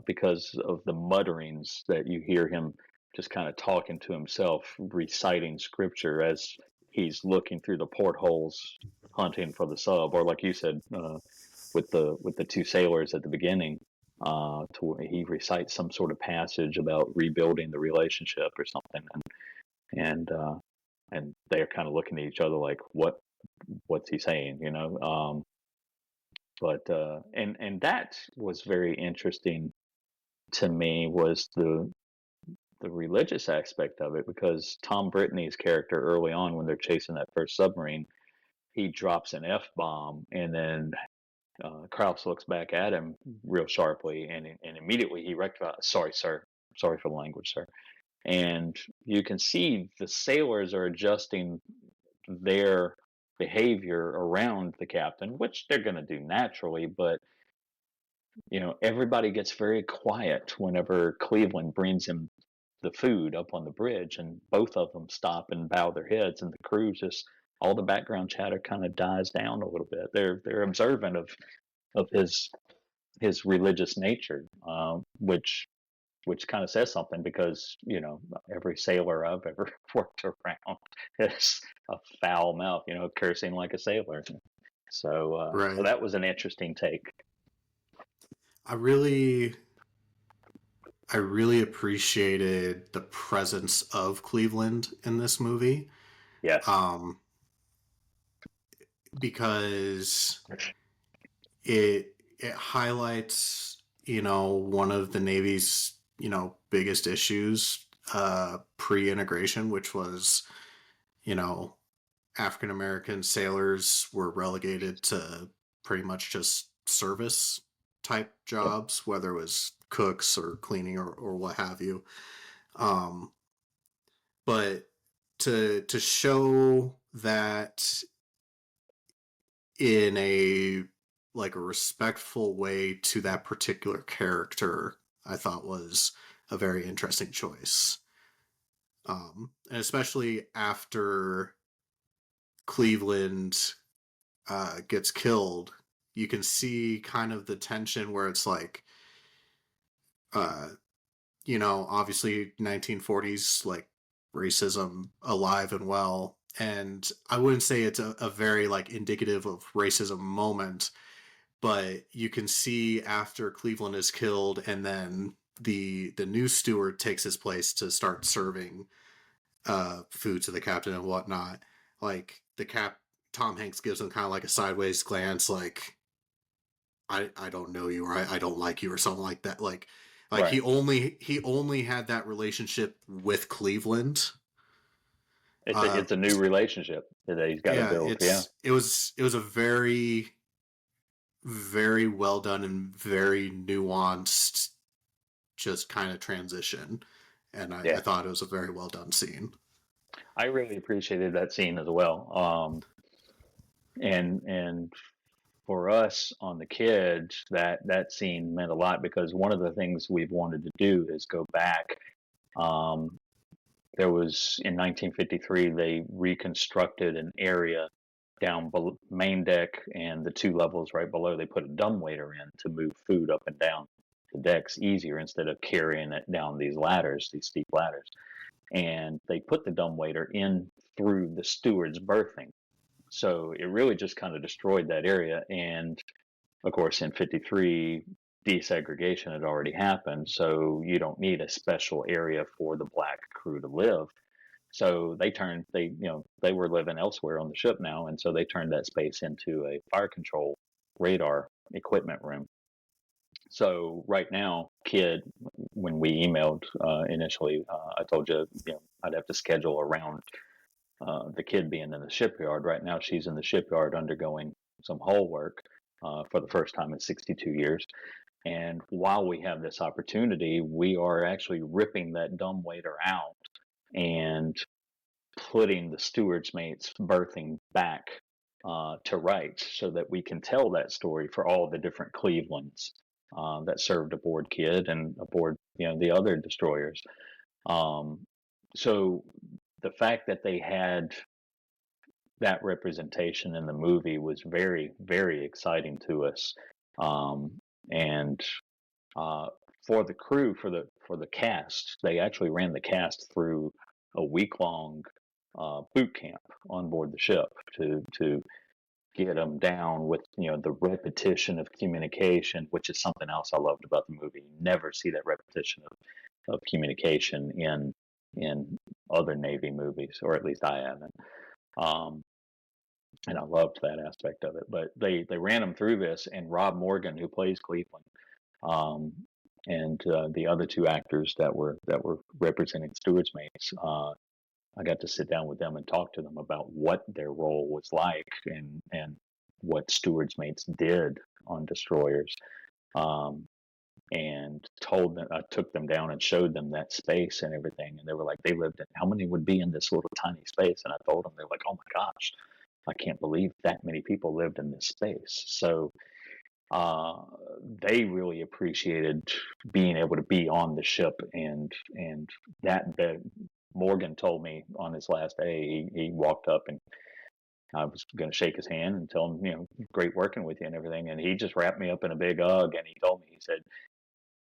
because of the mutterings that you hear him just kind of talking to himself, reciting scripture as he's looking through the portholes, hunting for the sub, or like you said, with the two sailors at the beginning, to where he recites some sort of passage about rebuilding the relationship or something, and they're kind of looking at each other like, what's he saying, you know? But and that was very interesting to me, was the religious aspect of it, because Tom Brittany's character early on, when they're chasing that first submarine, he drops an F-bomb, and then Krauss looks back at him real sharply, and immediately he rectifies, sorry sir, sorry for the language, sir. And you can see the sailors are adjusting their behavior around the captain, which they're going to do naturally, but you know, everybody gets very quiet whenever Cleveland brings him the food up on the bridge, and both of them stop and bow their heads, and the crew just, all the background chatter kind of dies down a little bit. They're observant of his religious nature, which kind of says something, because you know, every sailor I've ever worked around has a foul mouth, you know, cursing like a sailor. So Right. so that was an interesting take. I really appreciated the presence of Cleveland in this movie. Yes. Because it highlights, you know, one of the Navy's, you know, biggest issues pre-integration, which was, you know, African American sailors were relegated to pretty much just service type Yep. jobs, whether it was cooks or cleaning or what have you. Um, but to show that in a like a respectful way to that particular character, I thought was a very interesting choice. And especially after Cleveland gets killed, you can see kind of the tension where it's like, uh, you know, obviously 1940s, like racism alive and well. And I wouldn't say it's a very like indicative of racism moment, but you can see after Cleveland is killed and then the new steward takes his place to start serving food to the captain and whatnot. Like Tom Hanks gives him kind of like a sideways glance, like I don't know you, or I don't like you, or something like that. Like Right. he only had that relationship with Cleveland. It's a new relationship that he's got to Yeah, build. Yeah. it was a very very well done and very nuanced just kind of transition, and I Yeah. thought it was a very well done scene. I really appreciated that scene as well. And for us on the kids, that scene meant a lot, because one of the things we've wanted to do is go back. Um, there was, in 1953, they reconstructed an area down main deck, and the two levels right below, they put a dumbwaiter in to move food up and down the decks easier, instead of carrying it down these ladders, these steep ladders. And they put the dumbwaiter in through the steward's berthing. So it really just kind of destroyed that area. And of course, in 53, desegregation had already happened. So you don't need a special area for the black crew to live. So they were living elsewhere on the ship now. And so they turned that space into a fire control radar equipment room. So right now, Kidd, when we emailed initially, I told you, I'd have to schedule around the Kidd being in the shipyard. Right now, she's in the shipyard undergoing some hull work for the first time in 62 years. And while we have this opportunity, we are actually ripping that dumbwaiter out and putting the steward's mates berthing back to rights so that we can tell that story for all the different Clevelands that served aboard Kidd and aboard, the other destroyers. Um, so the fact that they had that representation in the movie was very, very exciting to us. Um, and uh, for the crew, for the cast, they actually ran the cast through a week long boot camp on board the ship to get them down with the repetition of communication, which is something else I loved about the movie. You never see that repetition of communication in other Navy movies, or at least I haven't. Um, and I loved that aspect of it. But they ran them through this, and Rob Morgan, who plays Cleveland, um, and the other two actors that were representing Stewart's mates, I got to sit down with them and talk to them about what their role was like and what Stewart's mates did on destroyers. Um, and told them, I took them down and showed them that space and everything, and they were like, they lived in, how many would be in this little tiny space? And I told them, they're like, oh my gosh, I can't believe that many people lived in this space. So uh, they really appreciated being able to be on the ship, and that Morgan told me on his last day, he walked up and I was going to shake his hand and tell him, great working with you and everything. And he just wrapped me up in a big hug and he told me, he said,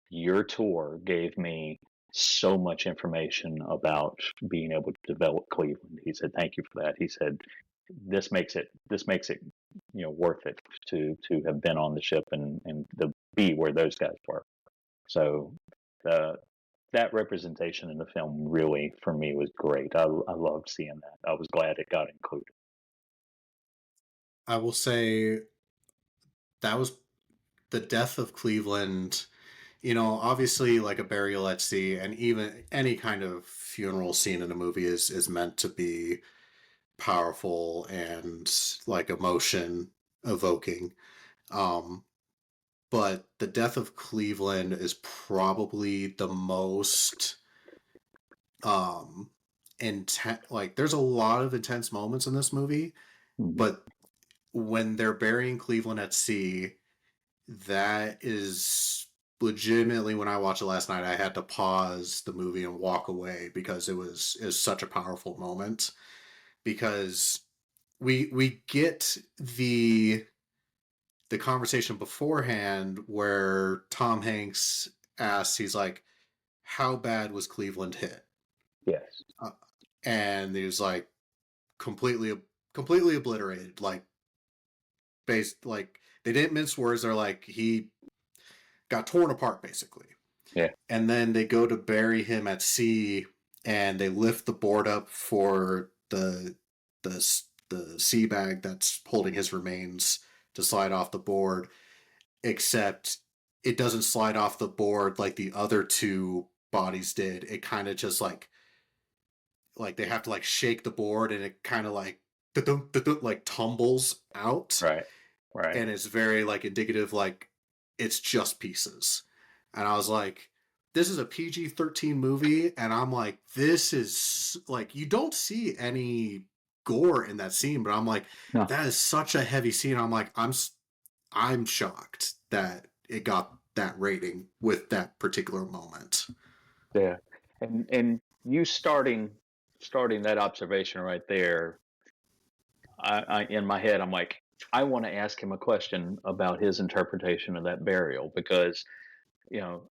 your tour gave me so much information about being able to develop Cleveland. He said, thank you for that. He said, this makes it worth it to have been on the ship and to be where those guys were. So that representation in the film really for me was great. I loved seeing that. I was glad it got included. I will say that was the death of Cleveland. Obviously, like a burial at sea, and even any kind of funeral scene in a movie is meant to be powerful and like emotion evoking. Um, but the death of Cleveland is probably the most intense. Like, there's a lot of intense moments in this movie, Mm-hmm. but when they're burying Cleveland at sea, that is legitimately, when I watched it last night, I had to pause the movie and walk away because it was such a powerful moment. Because we get the conversation beforehand where Tom Hanks asks, he's like, how bad was Cleveland hit? Yes. And he was like, completely obliterated, like, based, like, they didn't mince words. They're like, he got torn apart basically. Yeah. And then they go to bury him at sea, and they lift the board up for the sea bag that's holding his remains to slide off the board, except it doesn't slide off the board like the other two bodies did. It kind of just like they have to like shake the board, and it kind of like like tumbles out. Right. And it's very like indicative, like it's just pieces. And I was like, this is a PG-13 movie, and I'm like, this is like, you don't see any gore in that scene, but I'm like, No. that is such a heavy scene. I'm like, I'm shocked that it got that rating with that particular moment. Yeah. And you starting that observation right there, I in my head, I'm like, I want to ask him a question about his interpretation of that burial, because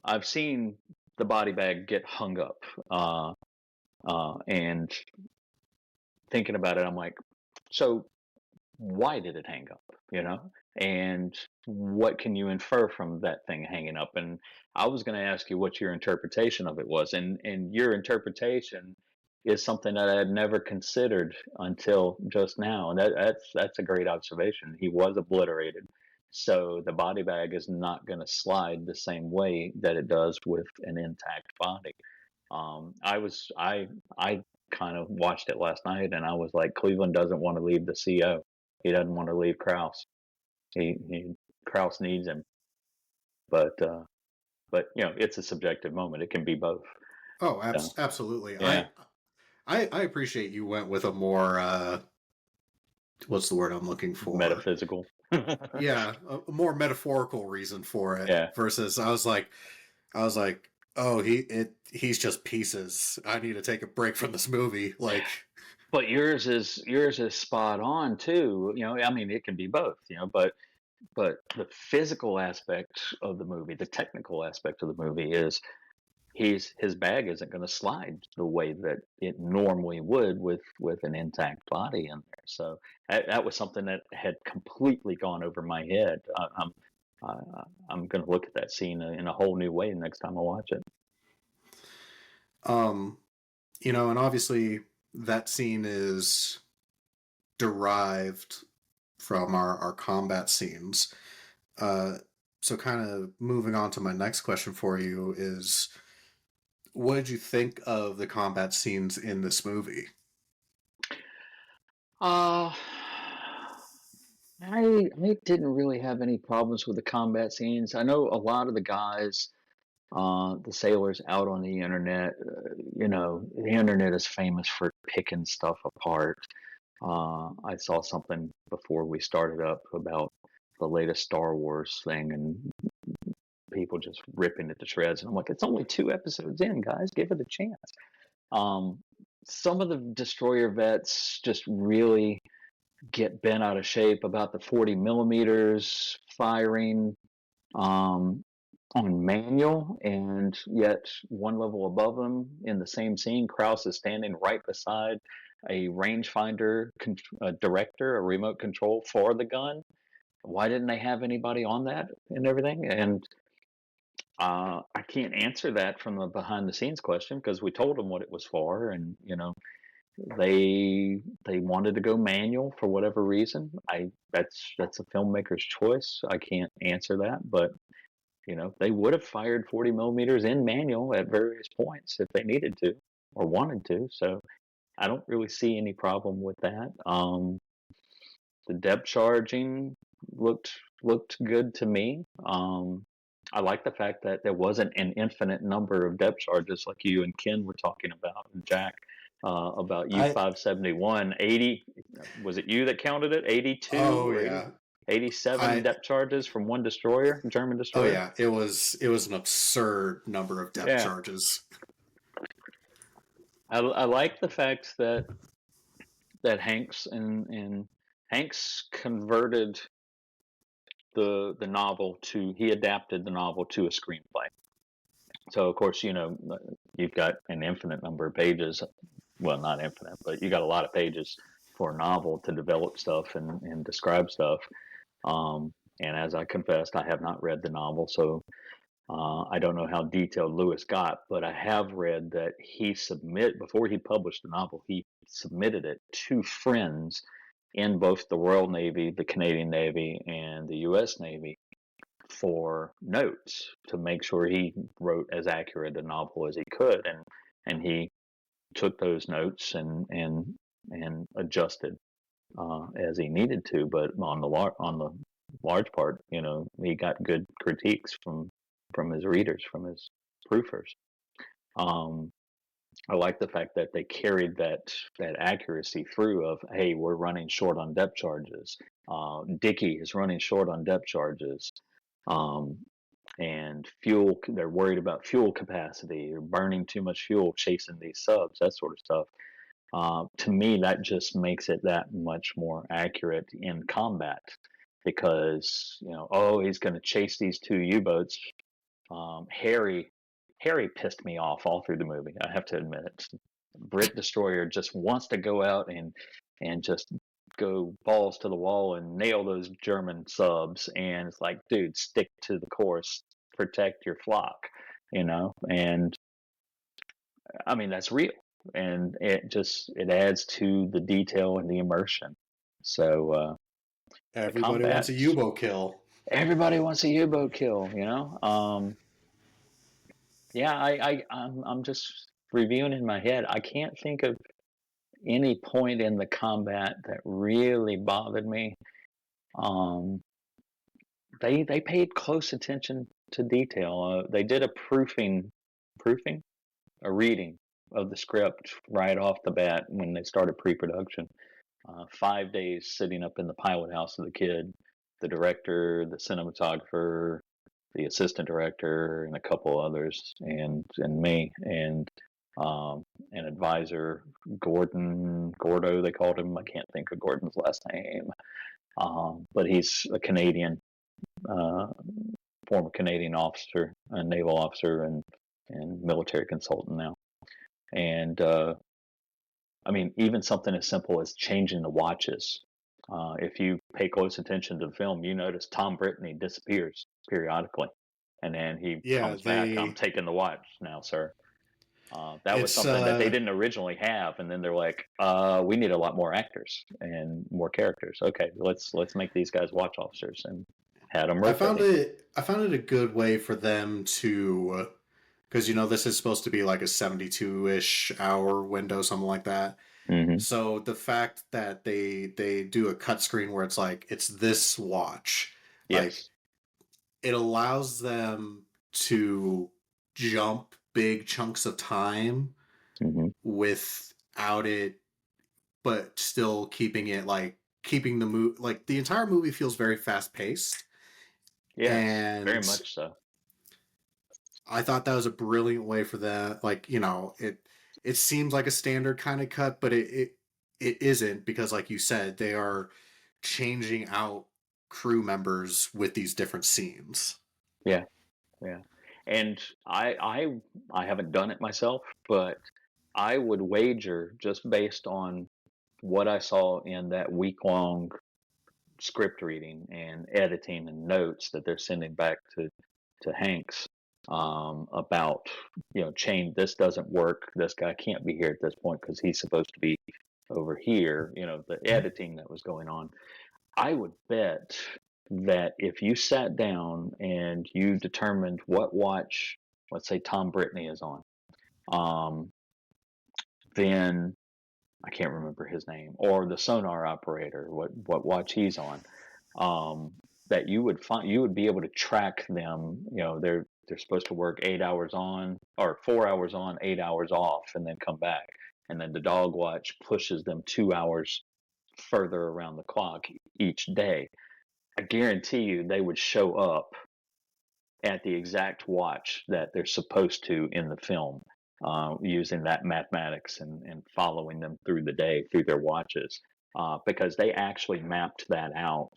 I've seen the body bag get hung up, and thinking about it, I'm like, so why did it hang up? And what can you infer from that thing hanging up? And I was going to ask you what your interpretation of it was, and your interpretation is something that I had never considered until just now, and that's a great observation. He was obliterated, so the body bag is not going to slide the same way that it does with an intact body. I kind of watched it last night, and I was like, Cleveland doesn't want to leave the CO. He doesn't want to leave Krause. He Krause needs him, but it's a subjective moment. It can be both. Oh, So, absolutely. yeah. I appreciate you went with a more what's the word I'm looking for? Metaphysical. Yeah, a more metaphorical reason for it Yeah. versus I was like, oh, he's just pieces. I need to take a break from this movie. Like, But yours is spot on too. I mean, it can be both. But the physical aspect of the movie, the technical aspect of the movie is his bag isn't going to slide the way that it normally would with an intact body in there. So that was something that had completely gone over my head. I'm going to look at that scene in a whole new way next time I watch it. um, and obviously that scene is derived from our combat scenes. Uh, so kind of moving on to my next question for you is, what did you think of the combat scenes in this movie? Uh, I didn't really have any problems with the combat scenes. I know a lot of the guys, the sailors out on the internet, the internet is famous for picking stuff apart. I saw something before we started up about the latest Star Wars thing and people just ripping it to shreds. And I'm like, it's only 2 episodes in, guys. Give it a chance. Um, some of the destroyer vets just really get bent out of shape about the 40 millimeters firing um, on manual, and yet one level above them in the same scene, Krause is standing right beside a rangefinder director, a remote control for the gun. Why didn't they have anybody on that and everything? And I can't answer that from the behind the scenes question because we told them what it was for, and they wanted to go manual for whatever reason. I That's a filmmaker's choice. I can't answer that, but they would have fired 40 millimeters in manual at various points if they needed to or wanted to. So I don't really see any problem with that. The depth charging looked looked good to me. I like the fact that there wasn't an infinite number of depth charges like you and Ken were talking about, and Jack, about I U-571. 80, was it you that counted it? 82 Oh or 80, yeah. 87 I depth charges from one destroyer, German Oh destroyer? yeah, it was an absurd number of depth Yeah. charges. I like the fact that Hanks converted the novel to he adapted the novel to a screenplay. So of course, you've got an infinite number of pages. Well, not infinite, but you got a lot of pages for a novel to develop stuff and describe stuff. And as I confessed, I have not read the novel, so I don't know how detailed Lewis got, but I have read that before he published the novel, he submitted it to friends in both the Royal Navy, the Canadian Navy, and the U.S. Navy for notes to make sure he wrote as accurate a novel as he could, and he took those notes and adjusted as he needed to. But on the large part, he got good critiques from his readers, from his proofers. Um, I like the fact that they carried that accuracy through of, hey, we're running short on depth charges. Dickey is running short on depth charges. Um, and fuel, they're worried about fuel capacity or burning too much fuel chasing these subs, that sort of stuff. To me, that just makes it that much more accurate in combat because, oh, he's going to chase these 2 U-boats. Harry pissed me off all through the movie. I have to admit it. Brit Destroyer just wants to go out and just go balls to the wall and nail those German subs. And it's like, dude, stick to the course, protect your flock, And I mean, that's real, and it adds to the detail and the immersion. So the Everybody wants combat, a U-boat kill. everybody wants a U-boat kill, Yeah, I'm just reviewing in my head. I can't think of any point in the combat that really bothered me. Um, they paid close attention to detail. They did a proofing, a reading of the script right off the bat when they started pre-production. 5 days sitting up in the pilot house of the Kidd, the director, the cinematographer, the assistant director, and a couple others, and me, and an advisor, Gordo, they called him. I can't think of Gordon's last name, but he's a Canadian, former Canadian officer, a naval officer, and military consultant now. And I mean, even something as simple as changing the watches. If you pay close attention to the film, you notice Tom Brittany disappears periodically, and then he Yeah, comes back. I'm taking the watch now, sir. That was it's something that they didn't originally have, and then they're like, "We need a lot more actors and more characters. Okay, let's make these guys watch officers," and had them rotating. I found it a good way for them to, because this is supposed to be like a 72-ish hour window, something like that. Hmm. So the fact that they do a cut screen where it's like it's this watch, like Yes. it allows them to jump big chunks of time Hmm. without it, but still keeping it like keeping the like the entire movie feels very fast paced. Yes, very And much so. I thought that was a brilliant way for that. Like, it seems like a standard kind of cut, but it isn't, because like you said, they are changing out crew members with these different scenes. Yeah, yeah. And I haven't done it myself, but I would wager, just based on what I saw in that week long script reading and editing and notes that they're sending back to Hanks, about, change, this doesn't work. This guy can't be here at this point because he's supposed to be over here. The editing that was going on. I would bet that if you sat down and you determined what watch, let's say Tom Brittany is on, um, then I can't remember his name, or the sonar operator, what watch he's on, that you would be able to track them. They're supposed to work 8 hours on, or 4 hours on, 8 hours off, and then come back. And then the dog watch pushes them 2 hours further around the clock each day. I guarantee you they would show up at the exact watch that they're supposed to in the film, using that mathematics and following them through the day through their watches, because they actually mapped that out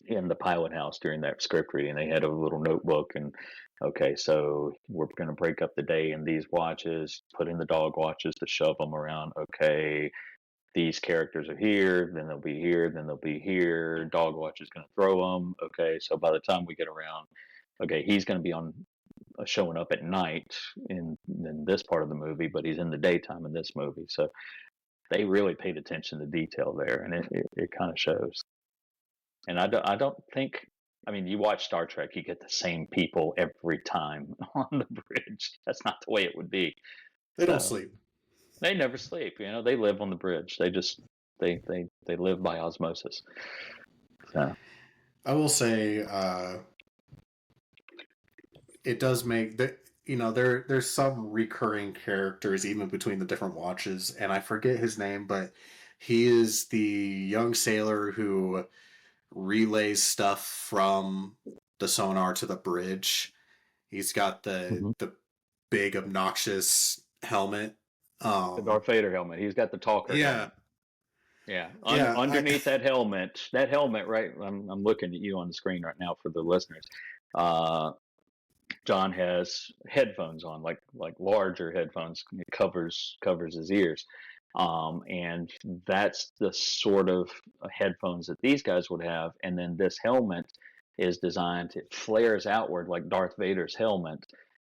in the pilot house during that script reading. They had a little notebook, and okay, so we're going to break up the day in these watches, put in the dog watches to shove them around. Okay, these characters are here, then they'll be here, then they'll be here. Dog watch is going to throw them. Okay, so by the time we get around, okay, he's going to be on showing up at night in this part of the movie, but he's in the daytime in this movie. So they really paid attention to detail there, and it kind of shows. And I don't think, I mean, you watch Star Trek, you get the same people every time on the bridge. That's not the way it would be. They don't So sleep. they never sleep. They live on the bridge. They just they live by osmosis. So I will say, it does make that there's some recurring characters even between the different watches, and I forget his name, but he is the young sailor who relays stuff from the sonar to the bridge. He's got mhm. the big obnoxious helmet. The Darth Vader helmet. He's got the talker Yeah, helmet. Yeah, yeah, underneath that helmet, right? I'm looking at you on the screen right now for the listeners. Uh, John has headphones on, like larger headphones. It covers his ears, and that's the sort of headphones that these guys would have. And then this helmet is designed, it flares outward like Darth Vader's helmet.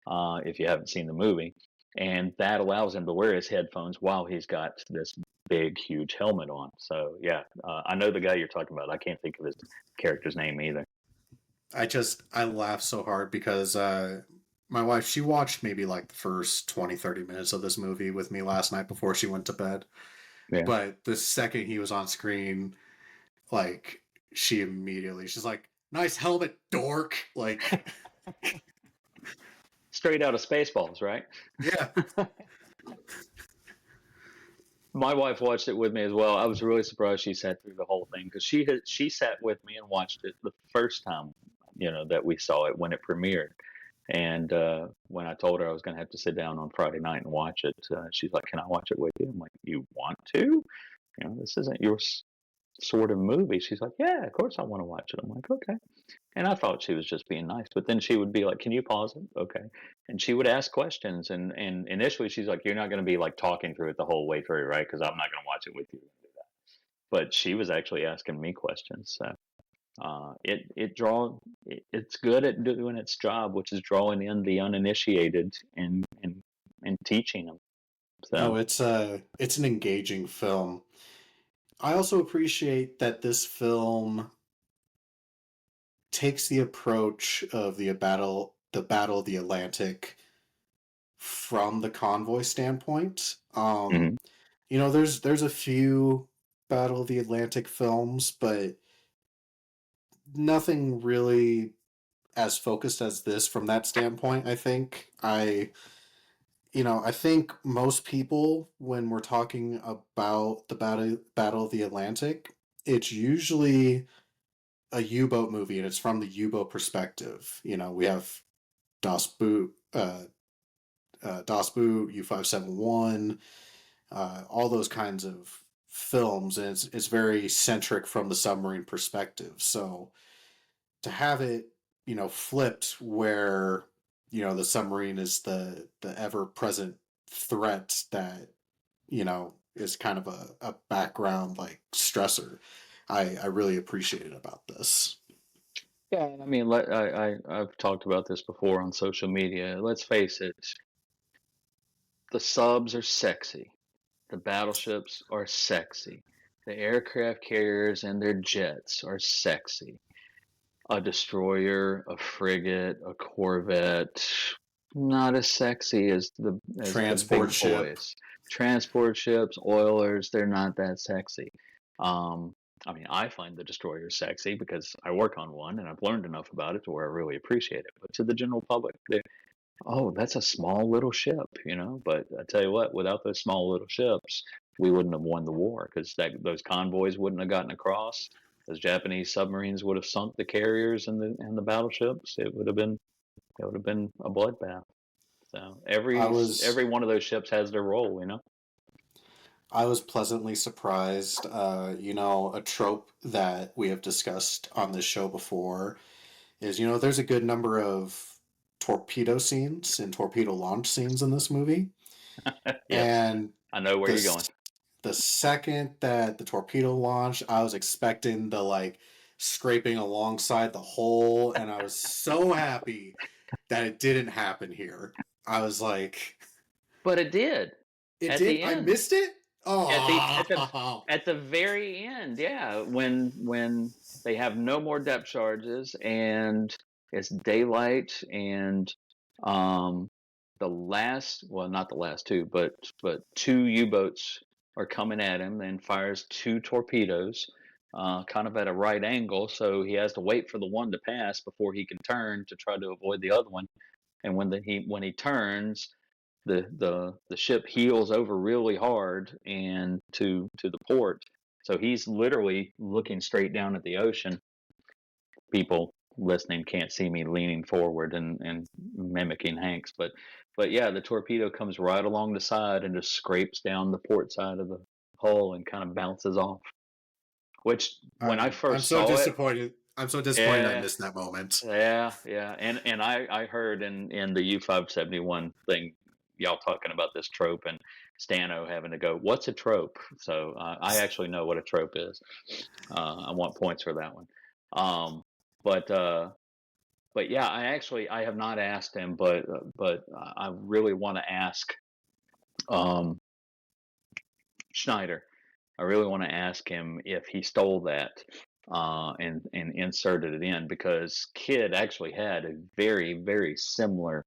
If you haven't seen the movie, and that allows him to wear his headphones while he's got this big, huge helmet on. So yeah, I know the guy you're talking about. I can't think of his character's name either. I laugh so hard because my wife, she watched maybe like the first 20-30 minutes of this movie with me last night before she went to bed. Yeah. But the second he was on screen, like she's like, "Nice helmet, dork!" Like, Straight out of Spaceballs, right? yeah, My wife watched it with me as well. I was really surprised she sat through the whole thing because she sat with me and watched it the first time, that we saw it when it premiered. And when I told her I was going to have to sit down on Friday night and watch it, she's like, "Can I watch it with you?" I'm like, "You want to? This isn't your sort of movie." She's like, "Yeah, of course I want to watch it." I'm like, "Okay." And I thought she was just being nice, but then she would be like, "Can you pause it?" Okay. And she would ask questions, and initially she's like, "You're not going to be like talking through it the whole way through, right? Because I'm not going to watch it with you." But she was actually asking me questions. So it's good at doing its job, which is drawing in the uninitiated and teaching them. No, So it's an engaging film. I also appreciate that this film takes the approach of the Battle of the Atlantic from the convoy standpoint. mhm. There's a few Battle of the Atlantic films, but nothing really as focused as this from that standpoint. I think most people, when we're talking about the Battle of the Atlantic, it's usually a U-boat movie, and it's from the U-boat perspective. We have Das Boot, Das Boot, U-571, all those kinds of films, and it's very centric from the submarine perspective. So to have it, flipped where the submarine is the ever present threat that is kind of a background like stressor. I really appreciate it about this. Yeah, and I mean, I've talked about this before on social media. Let's face it, the subs are sexy. The battleships are sexy. The aircraft carriers and their jets are sexy. A destroyer, a frigate, a corvette, not as sexy as the Transport big ship. boys. Transport ships, oilers, they're not that sexy. Um, I mean, I find the destroyer sexy because I work on one and I've learned enough about it to where I really appreciate it. But to the general public, oh, that's a small little ship. But I tell you what, without those small little ships, we wouldn't have won the war because those convoys wouldn't have gotten across. Those Japanese submarines would have sunk the carriers and the battleships. It would have been a bloodbath. So I every was one of those ships has their role. I was pleasantly surprised. A trope that we have discussed on this show before is, there's a good number of torpedo scenes and torpedo launch scenes in this movie. Yes, And I know where the you're going. the second that the torpedo launched, I was expecting the like scraping alongside the hull, and I was so happy that it didn't happen here. I was like, But it did it at did. the I end. missed it. At the at the Oh, at the very end, yeah, when they have no more depth charges and it's daylight and um the last, well, not the last two, but two U-boats are coming at him and fires two torpedoes kind of at a right angle, so he has to wait for the one to pass before he can turn to try to avoid the other one. And when he turns, the ship heels over really hard and to the port. So he's literally looking straight down at the ocean. People listening can't see me leaning forward and mimicking Hanks, but yeah, the torpedo comes right along the side and just scrapes down the port side of the hull and kind of bounces off. Which when I I'm first so saw it, disappointed. I'm so disappointed I yeah, missed that moment. yeah, and I heard in the U-571 thing, y'all talking about this trope and Stano having to go, "What's a trope?" So I actually know what a trope is. I want points for that one. Um, but yeah, I have not asked him, but I really want to ask um, Schneider. I really want to ask him if he stole that and inserted it in because Kidd actually had a very, very similar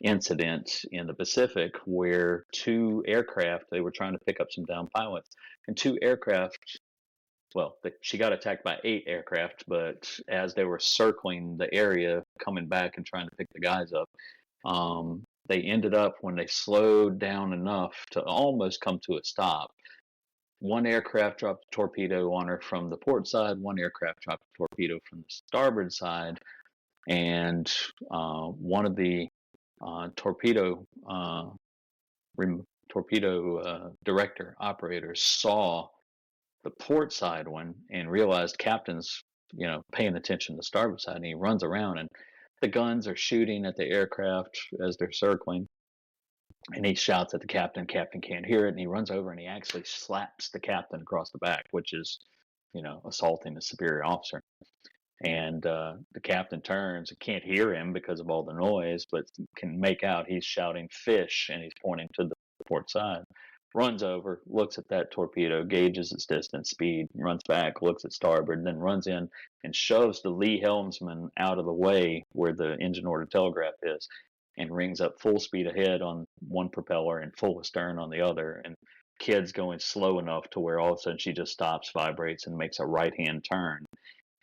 incident in the Pacific where two aircraft, they were trying to pick up some downed pilots, and two aircraft, well, she got attacked by 8 aircraft, but as they were circling the area, coming back and trying to pick the guys up, they ended up, when they slowed down enough to almost come to a stop, one aircraft dropped a torpedo on her from the port side, one aircraft dropped a torpedo from the starboard side, and one of the torpedo director operators saw the port side one and realized captain's paying attention to the starboard side, and he runs around, and the guns are shooting at the aircraft as they're circling, and he shouts at the captain. Captain can't hear it, and he runs over and he actually slaps the captain across the back, which is assaulting a superior officer. And the captain turns and can't hear him because of all the noise, but can make out he's shouting fish, and he's pointing to the port side. Runs over, looks at that torpedo, gauges its distance, speed, runs back, looks at starboard, then runs in and shoves the lee helmsman out of the way where the engine order telegraph is, and rings up full speed ahead on one propeller and full astern on the other. And Kidd's going slow enough to where all of a sudden she just stops, vibrates, and makes a right-hand turn.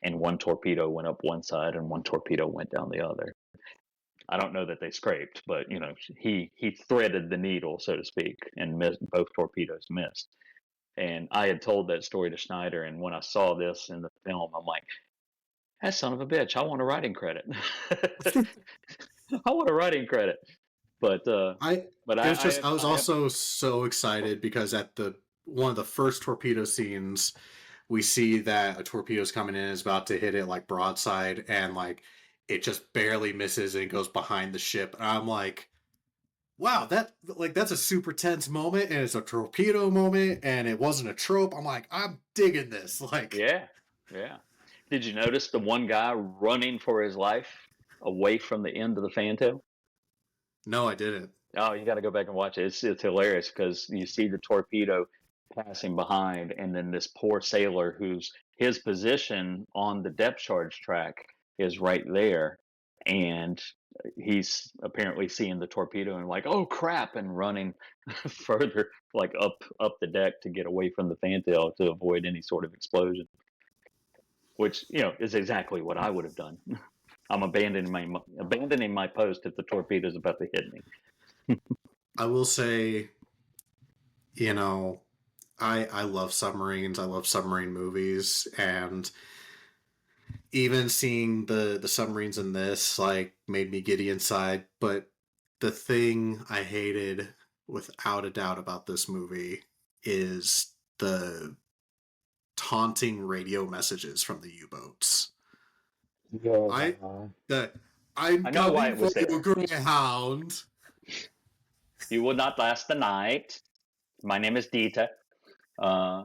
And one torpedo went up one side and one torpedo went down the other. I don't know that they scraped, but he threaded the needle, so to speak, and both torpedoes missed. And I had told that story to Schneider, and when I saw this in the film, I'm like, that son of a bitch, I want a writing credit. I want a writing credit. But I was also so excited because at one of the first torpedo scenes, we see that a torpedo is coming in and is about to hit it like broadside, and like it just barely misses and it goes behind the ship. And I'm like, wow, that's a super tense moment, and it's a torpedo moment, and it wasn't a trope. I'm like, I'm digging this. Like, yeah. Did you notice the one guy running for his life away from the end of the fantail? No, I didn't. Oh, you got to go back and watch it. It's hilarious because you see the torpedo passing behind, and then this poor sailor his position on the depth charge track is right there, and he's apparently seeing the torpedo and like, oh crap, and running further like up the deck to get away from the fantail to avoid any sort of explosion, which is exactly what I would have done. I'm abandoning my post if the torpedo's about to hit me. I will say, I love submarines. I love submarine movies, and even seeing the submarines in this like made me giddy inside. But the thing I hated without a doubt about this movie is the taunting radio messages from the U-boats. Yeah. I'm I know why it was there. Greyhound. You will not last the night. My name is Dita. Yeah.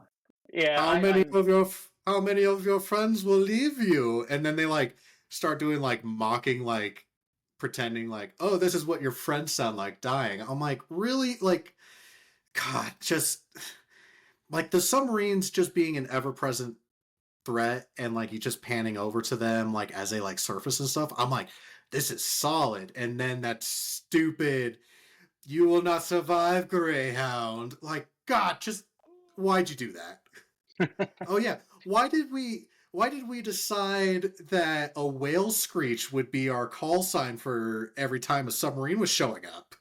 How many of your friends will leave you? And then they like start doing like mocking, like pretending like, oh, this is what your friends sound like dying. I'm like, really? Like, God, just like the submarines just being an ever-present threat, and like you just panning over to them like as they like surface and stuff. I'm like, this is solid. And then that stupid, you will not survive, Greyhound. Like, God, just why'd you do that? Oh yeah, why did we decide that a whale screech would be our call sign for every time a submarine was showing up?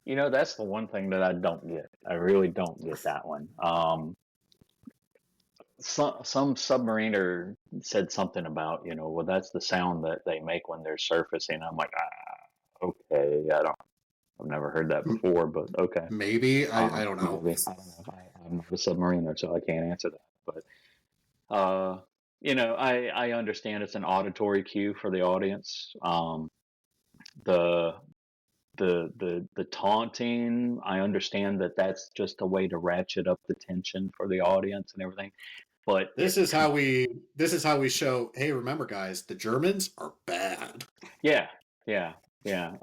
That's the one thing that I don't get. I really don't get that one. Some submariner said something about, well, that's the sound that they make when they're surfacing. I'm like, okay, I've never heard that before, but okay. Maybe I don't know. Maybe. I don't know. I'm not a submariner, so I can't answer that. But I understand it's an auditory cue for the audience. The taunting, I understand that that's just a way to ratchet up the tension for the audience and everything. But this is how we show, hey, remember guys, the Germans are bad. Yeah.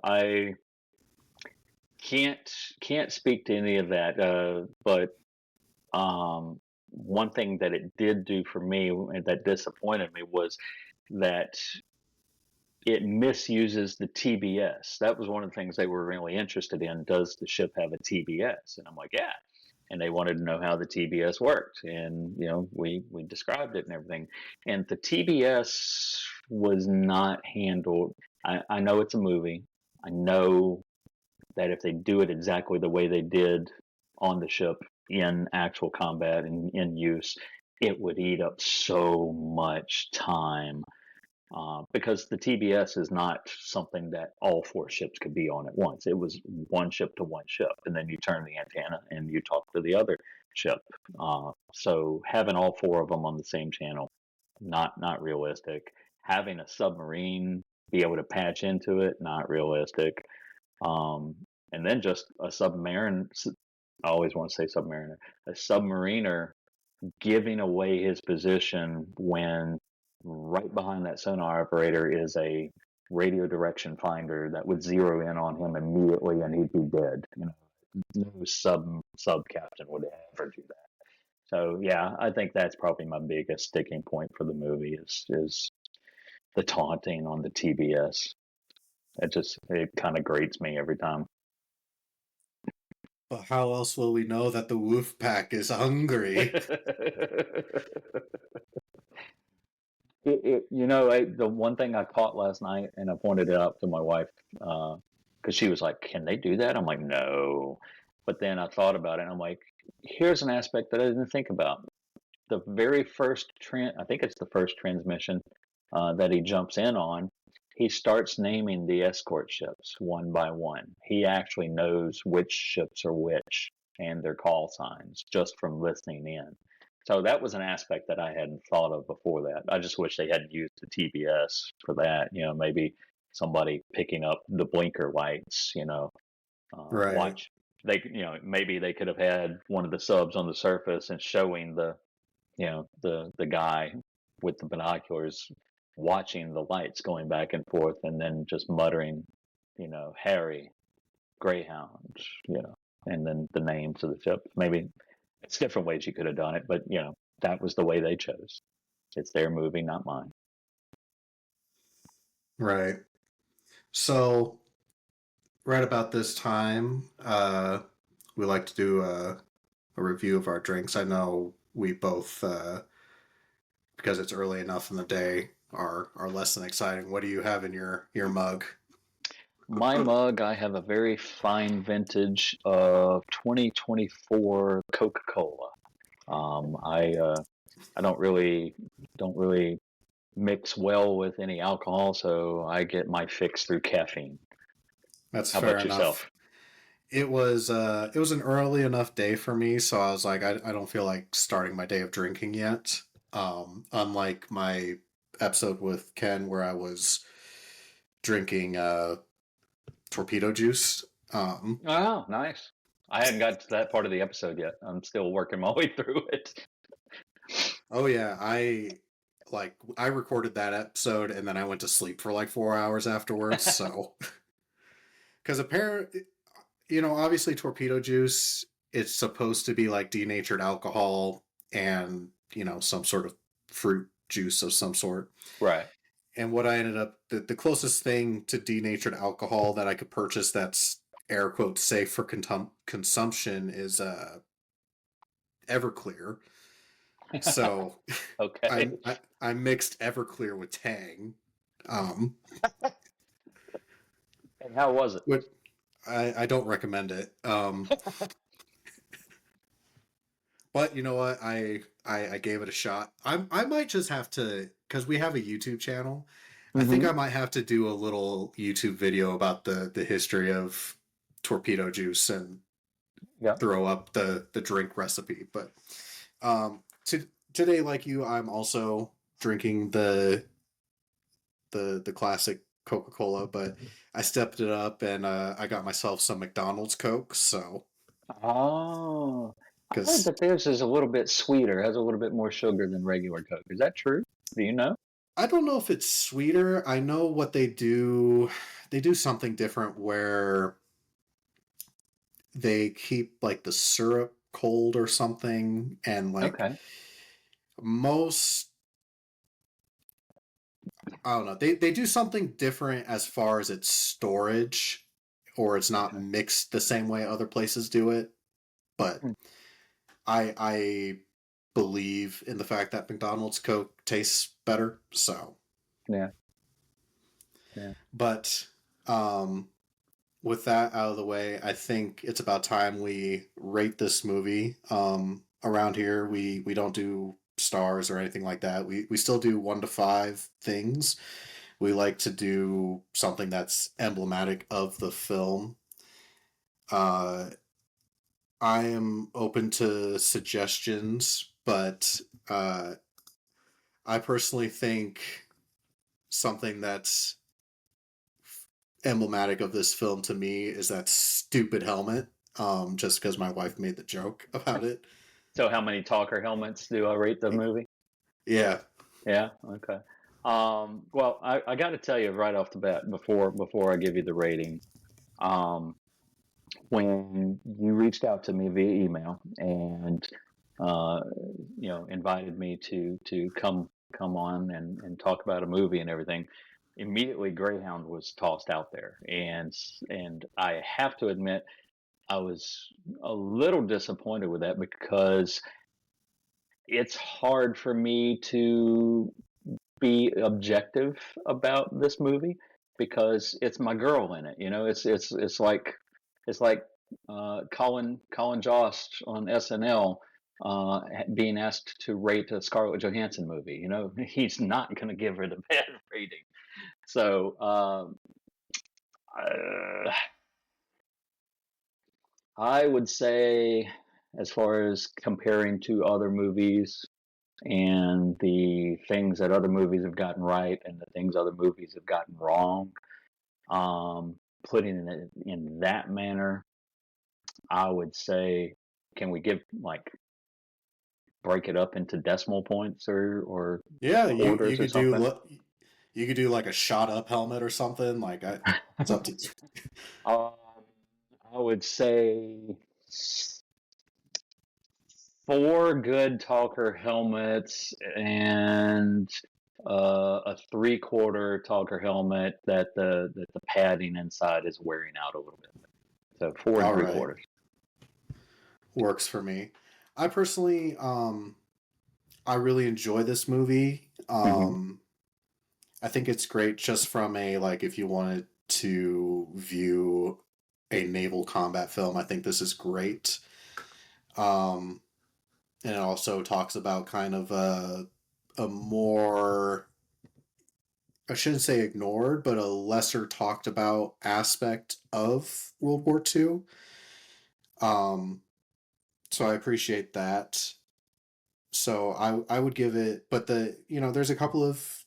I can't speak to any of that. But one thing that it did do for me that disappointed me was that it misuses the TBS. That was one of the things they were really interested in. Does the ship have a TBS? And I'm like, yeah. And they wanted to know how the TBS worked. And, we described it and everything. And the TBS was not handled. I know it's a movie. I know that if they do it exactly the way they did on the ship in actual combat and in use, it would eat up so much time. Because the TBS is not something that all four ships could be on at once. It was one ship to one ship, and then you turn the antenna and you talk to the other ship. So having all four of them on the same channel, not realistic. Having a submarine be able to patch into it, not realistic. Um, and then just a submarine. I always want to say submariner. A submariner giving away his position when right behind that sonar operator is a radio direction finder that would zero in on him immediately and he'd be dead. No sub captain would ever do that. So yeah, I think that's probably my biggest sticking point for the movie is the taunting on the TBS. It kind of grates me every time. But how else will we know that the wolf pack is hungry? The one thing I caught last night, and I pointed it out to my wife, because she was like, "Can they do that?" I'm like, "No," but then I thought about it, and I'm like, "Here's an aspect that I didn't think about. The very first I think it's the first transmission that he jumps in on. He starts naming the escort ships one by one. He actually knows which ships are which and their call signs just from listening in." So that was an aspect that I hadn't thought of before that. I just wish they hadn't used the TBS for that. Maybe somebody picking up the blinker lights, Right. watch. Maybe they could have had one of the subs on the surface and showing the guy with the binoculars watching the lights going back and forth and then just muttering, Harry, Greyhound, and then the names of the ship. Maybe it's different ways you could have done it, but that was the way they chose. It's their movie, not mine. Right. So, right about this time, we like to do a review of our drinks. I know we both, because it's early enough in the day, are less than exciting. What do you have in your mug? My mug, I have a very fine vintage of 2024 Coca-Cola. I don't really mix well with any alcohol, so I get my fix through caffeine. That's How fair about enough. yourself? It was an early enough day for me, so I was like, I don't feel like starting my day of drinking yet. Unlike my episode with Ken where I was drinking torpedo juice. Oh, nice. I hadn't got to that part of the episode yet. I'm still working my way through it. Oh yeah, I recorded that episode and then I went to sleep for like 4 hours afterwards. So because apparently, obviously torpedo juice, it's supposed to be like denatured alcohol and some sort of fruit juice of some sort. Right. And what I ended up the closest thing to denatured alcohol that I could purchase that's air quotes safe for consumption is Everclear. So Okay. I mixed Everclear with Tang. Um, And how was it? what I don't recommend it. But you know what? I gave it a shot. I might just have to because we have a YouTube channel. I think Mm-hmm. I might have to do a little YouTube video about the history of torpedo juice and Yeah. throw up the drink recipe. But today, like you, I'm also drinking the classic Coca-Cola, but I stepped it up and I got myself some McDonald's Coke. So Oh, I heard because that theirs is a little bit sweeter, has a little bit more sugar than regular Coke. Is that true? Do you know? I don't know if it's sweeter. I know what they do. They do something different where they keep like the syrup cold or something, and like Okay. most, I don't know. They do something different as far as its storage, or it's not Okay. mixed the same way other places do it. But Hmm. I believe in the fact that McDonald's Coke tastes better. So, Yeah. Yeah. but um with that out of the way, I think it's about time we rate this movie. Around here, we don't do stars or anything like that. We still do 1 to 5 things. We like to do something that's emblematic of the film. Uh, I am open to suggestions, but I personally think something that's emblematic of this film to me is that stupid helmet. Just because my wife made the joke about it. So, how many talker helmets do I rate the movie? Yeah. Yeah. Okay. Well, I got to tell you right off the bat before I give you the rating. Um, when you reached out to me via email and uh, invited me to come on and talk about a movie and everything, immediately Greyhound was tossed out there, and I have to admit I was a little disappointed with that because it's hard for me to be objective about this movie because it's my girl in it. It's like Colin Jost on SNL being asked to rate a Scarlett Johansson movie. He's not going to give her the bad rating. So I would say, as far as comparing to other movies and the things that other movies have gotten right and the things other movies have gotten wrong, putting it in that manner, I would say, can we give break it up into decimal points or Yeah, you quarters or could do something? you could do like a shot up helmet or something. It's up to you. Um, I would say 4 good talker helmets and a 3/4 talker helmet that the padding inside is wearing out a little bit. So four and All three right, quarters. works for me. I personally, I really enjoy this movie. Hmm. I think it's great just from a like if you wanted to view a naval combat film. I think this is great. Um, and it also talks about kind of a more, I shouldn't say ignored, but a lesser talked about aspect of World War II. Um, so I appreciate that. So I would give it, but there's a couple of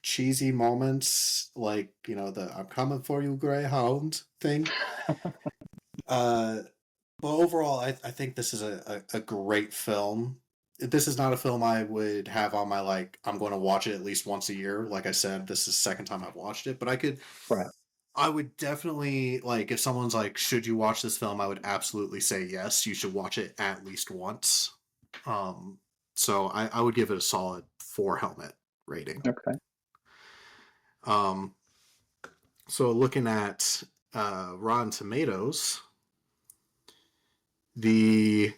cheesy moments like the "I'm coming for you, Greyhound" thing. Uh, but overall, I think this is a great film. This is not a film I would have on my like I'm going to watch it at least once a year. Like I said, this is the second time I've watched it, but Right. I would definitely like if someone's like, should you watch this film? I would absolutely say yes. You should watch it at least once. Um, so I would give it a solid 4 helmet rating. Okay. Um, so looking at Rotten Tomatoes, the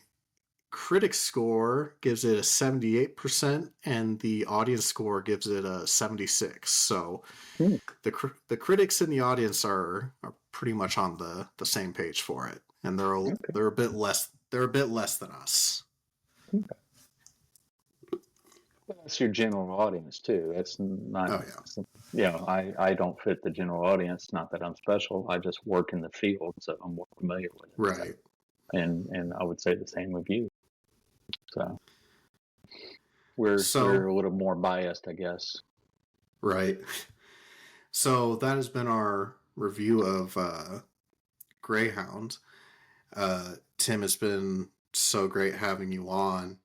critic score gives it a 78% and the audience score gives it a 76. So Hmm. the critics and the audience are pretty much on the same page for it, and Okay. they're a bit less than us. Well, that's your general audience too. That's not, Oh yeah, I don't fit the general audience. Not that I'm special. I just work in the field, so I'm more familiar with it. So, right. and I would say the same of you. So we're So a little more biased, I guess. right. So that has been our review of Greyhound. Tim, has been so great having you on.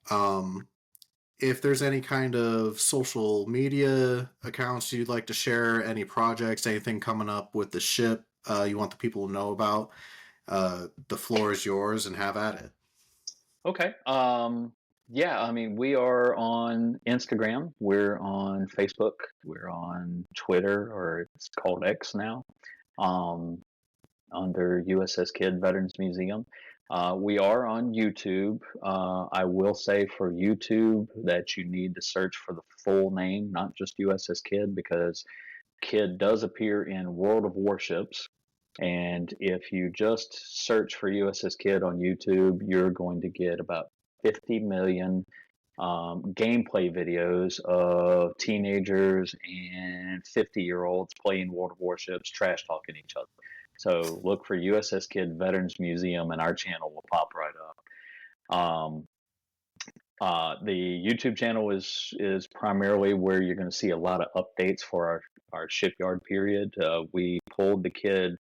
Um, if there's any kind of social media accounts you'd like to share, any projects, anything coming up with the ship you want the people to know about, the floor is yours and have at it. Okay. Yeah, I mean, we are on Instagram, we're on Facebook, we're on Twitter, or it's called X now, um, under USS Kidd Veterans Museum. We are on YouTube. I will say for YouTube that you need to search for the full name, not just USS Kidd, because Kidd does appear in World of Warships. And if you just search for USS Kidd on YouTube, you're going to get about 50 million gameplay videos of teenagers and 50-year-olds playing World of Warships, trash talking each other. So look for USS Kidd Veterans Museum, and our channel will pop right up. The YouTube channel is primarily where you're going to see a lot of updates for our shipyard period. We pulled the Kidd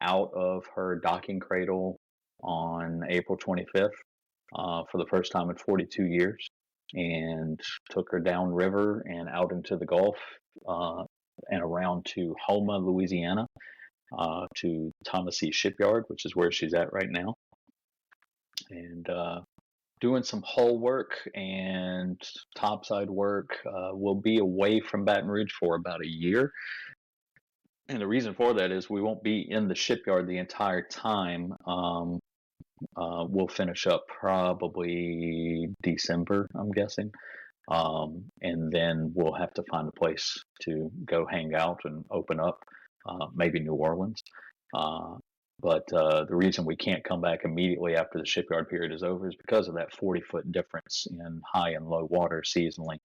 out of her docking cradle on April 25th for the first time in 42 years, and took her downriver and out into the Gulf and around to Houma, Louisiana, to Thomas E. Shipyard, which is where she's at right now. And doing some hull work and topside work. We'll be away from Baton Rouge for about a year. And the reason for that is we won't be in the shipyard the entire time. We'll finish up probably December, I'm guessing. And then we'll have to find a place to go hang out and open up, maybe New Orleans. But the reason we can't come back immediately after the shipyard period is over is because of that 40-foot difference in high and low water seasonally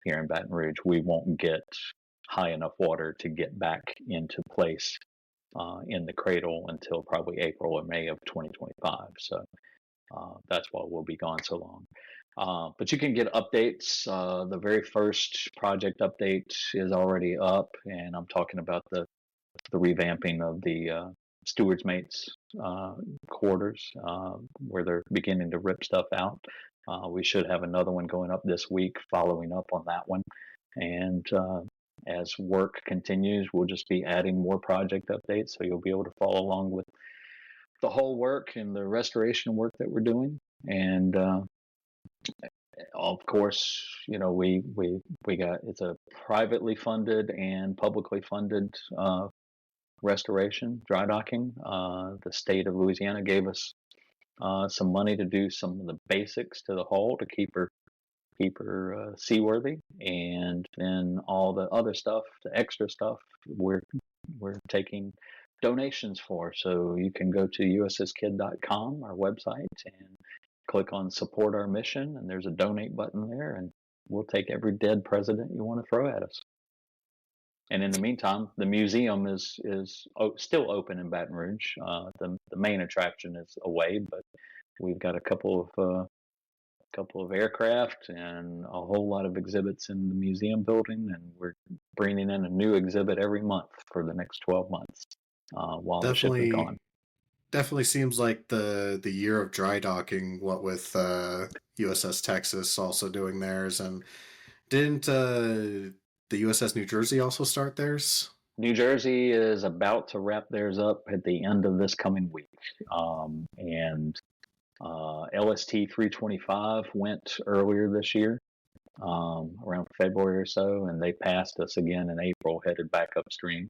here in Baton Rouge. We won't get high enough water to get back into place in the cradle until probably April or May of 2025. So that's why we'll be gone so long. But you can get updates. The very first project update is already up, and I'm talking about the revamping of the steward's mates quarters, where they're beginning to rip stuff out. We should have another one going up this week following up on that one. And as work continues, we'll just be adding more project updates, so you'll be able to follow along with the whole work and the restoration work that we're doing. And of course, you know, we got, it's a privately funded and publicly funded restoration, dry docking. The state of Louisiana gave us some money to do some of the basics to the hull to keep her seaworthy, and then all the other stuff, the extra stuff, we're taking donations for. So you can go to usskid.com, our website, and click on support our mission, and there's a donate button there, and we'll take every dead president you want to throw at us. And in the meantime, the museum is still open in Baton Rouge. The main attraction is away, but we've got a couple of aircraft and a whole lot of exhibits in the museum building, and we're bringing in a new exhibit every month for the next 12 months while the ship is gone. Definitely seems like the year of dry docking, what with USS Texas also doing theirs, and didn't the USS New Jersey also start theirs? New Jersey is about to wrap theirs up at the end of this coming week. And LST 325 went earlier this year, around February or so, and they passed us again in April, headed back upstream.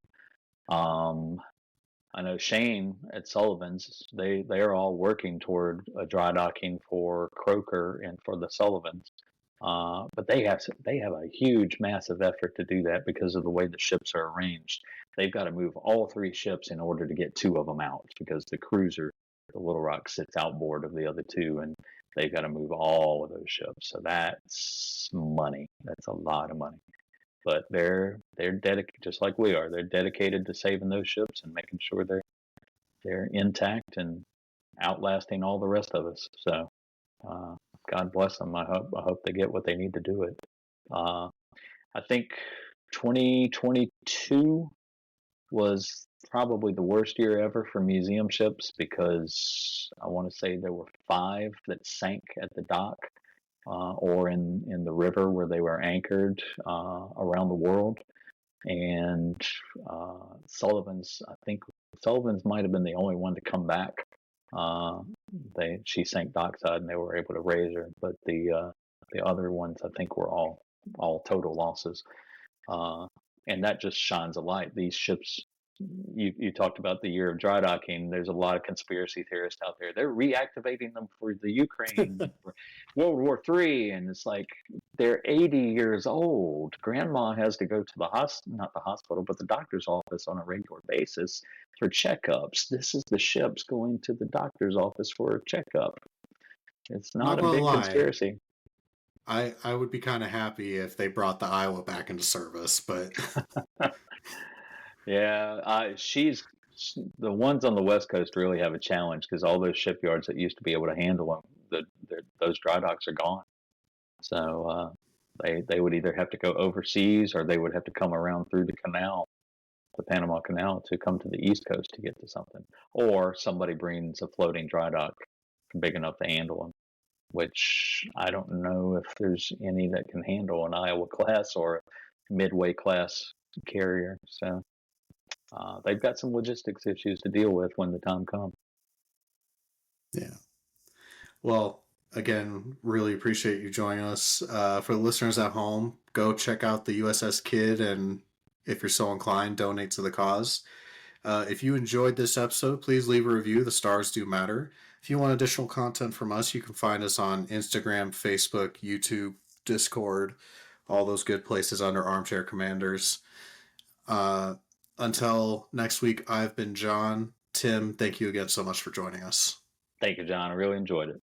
I know Shane at Sullivan's, they are all working toward a dry docking for Croker and for the Sullivans. But they have a huge, massive effort to do that because of the way the ships are arranged. They've got to move all three ships in order to get two of them out, because the cruiser, the Little Rock, sits outboard of the other two, and they've got to move all of those ships. So that's money. That's a lot of money. But they're dedicated, just like we are. They're dedicated to saving those ships and making sure they're intact and outlasting all the rest of us. So God bless them. I hope they get what they need to do it. I think 2022 was probably the worst year ever for museum ships, because I want to say there were 5 that sank at the dock or in the river where they were anchored around the world. And Sullivan's, I think Sullivan's might have been the only one to come back. She sank dockside and they were able to raise her, but the other ones I think were all total losses. And that just shines a light. These ships you talked about the year of dry docking. There's a lot of conspiracy theorists out there. They're reactivating them for the Ukraine, for World War III, and it's like they're 80 years old. Grandma has to go to the not the hospital, but the doctor's office on a regular basis for checkups. This is the ships going to the doctor's office for a checkup. It's Not not a gonna big lie, conspiracy. I would be kind of happy if they brought the Iowa back into service, but Yeah, the ones on the West Coast really have a challenge because all those shipyards that used to be able to handle them, those dry docks are gone. So they would either have to go overseas or they would have to come around through the canal, the Panama Canal, to come to the East Coast to get to something, or somebody brings a floating dry dock big enough to handle them. Which I don't know if there's any that can handle an Iowa class or a Midway class carrier. So. They've got some logistics issues to deal with when the time comes. yeah. Well, again, really appreciate you joining us. For the listeners at home, go check out the USS Kidd, and if you're so inclined, donate to the cause. If you enjoyed this episode, please leave a review. The stars do matter. If you want additional content from us, you can find us on Instagram, Facebook, YouTube, Discord, all those good places under Armchair Commanders. Until next week, I've been John. Tim, thank you again so much for joining us. Thank you, John. I really enjoyed it.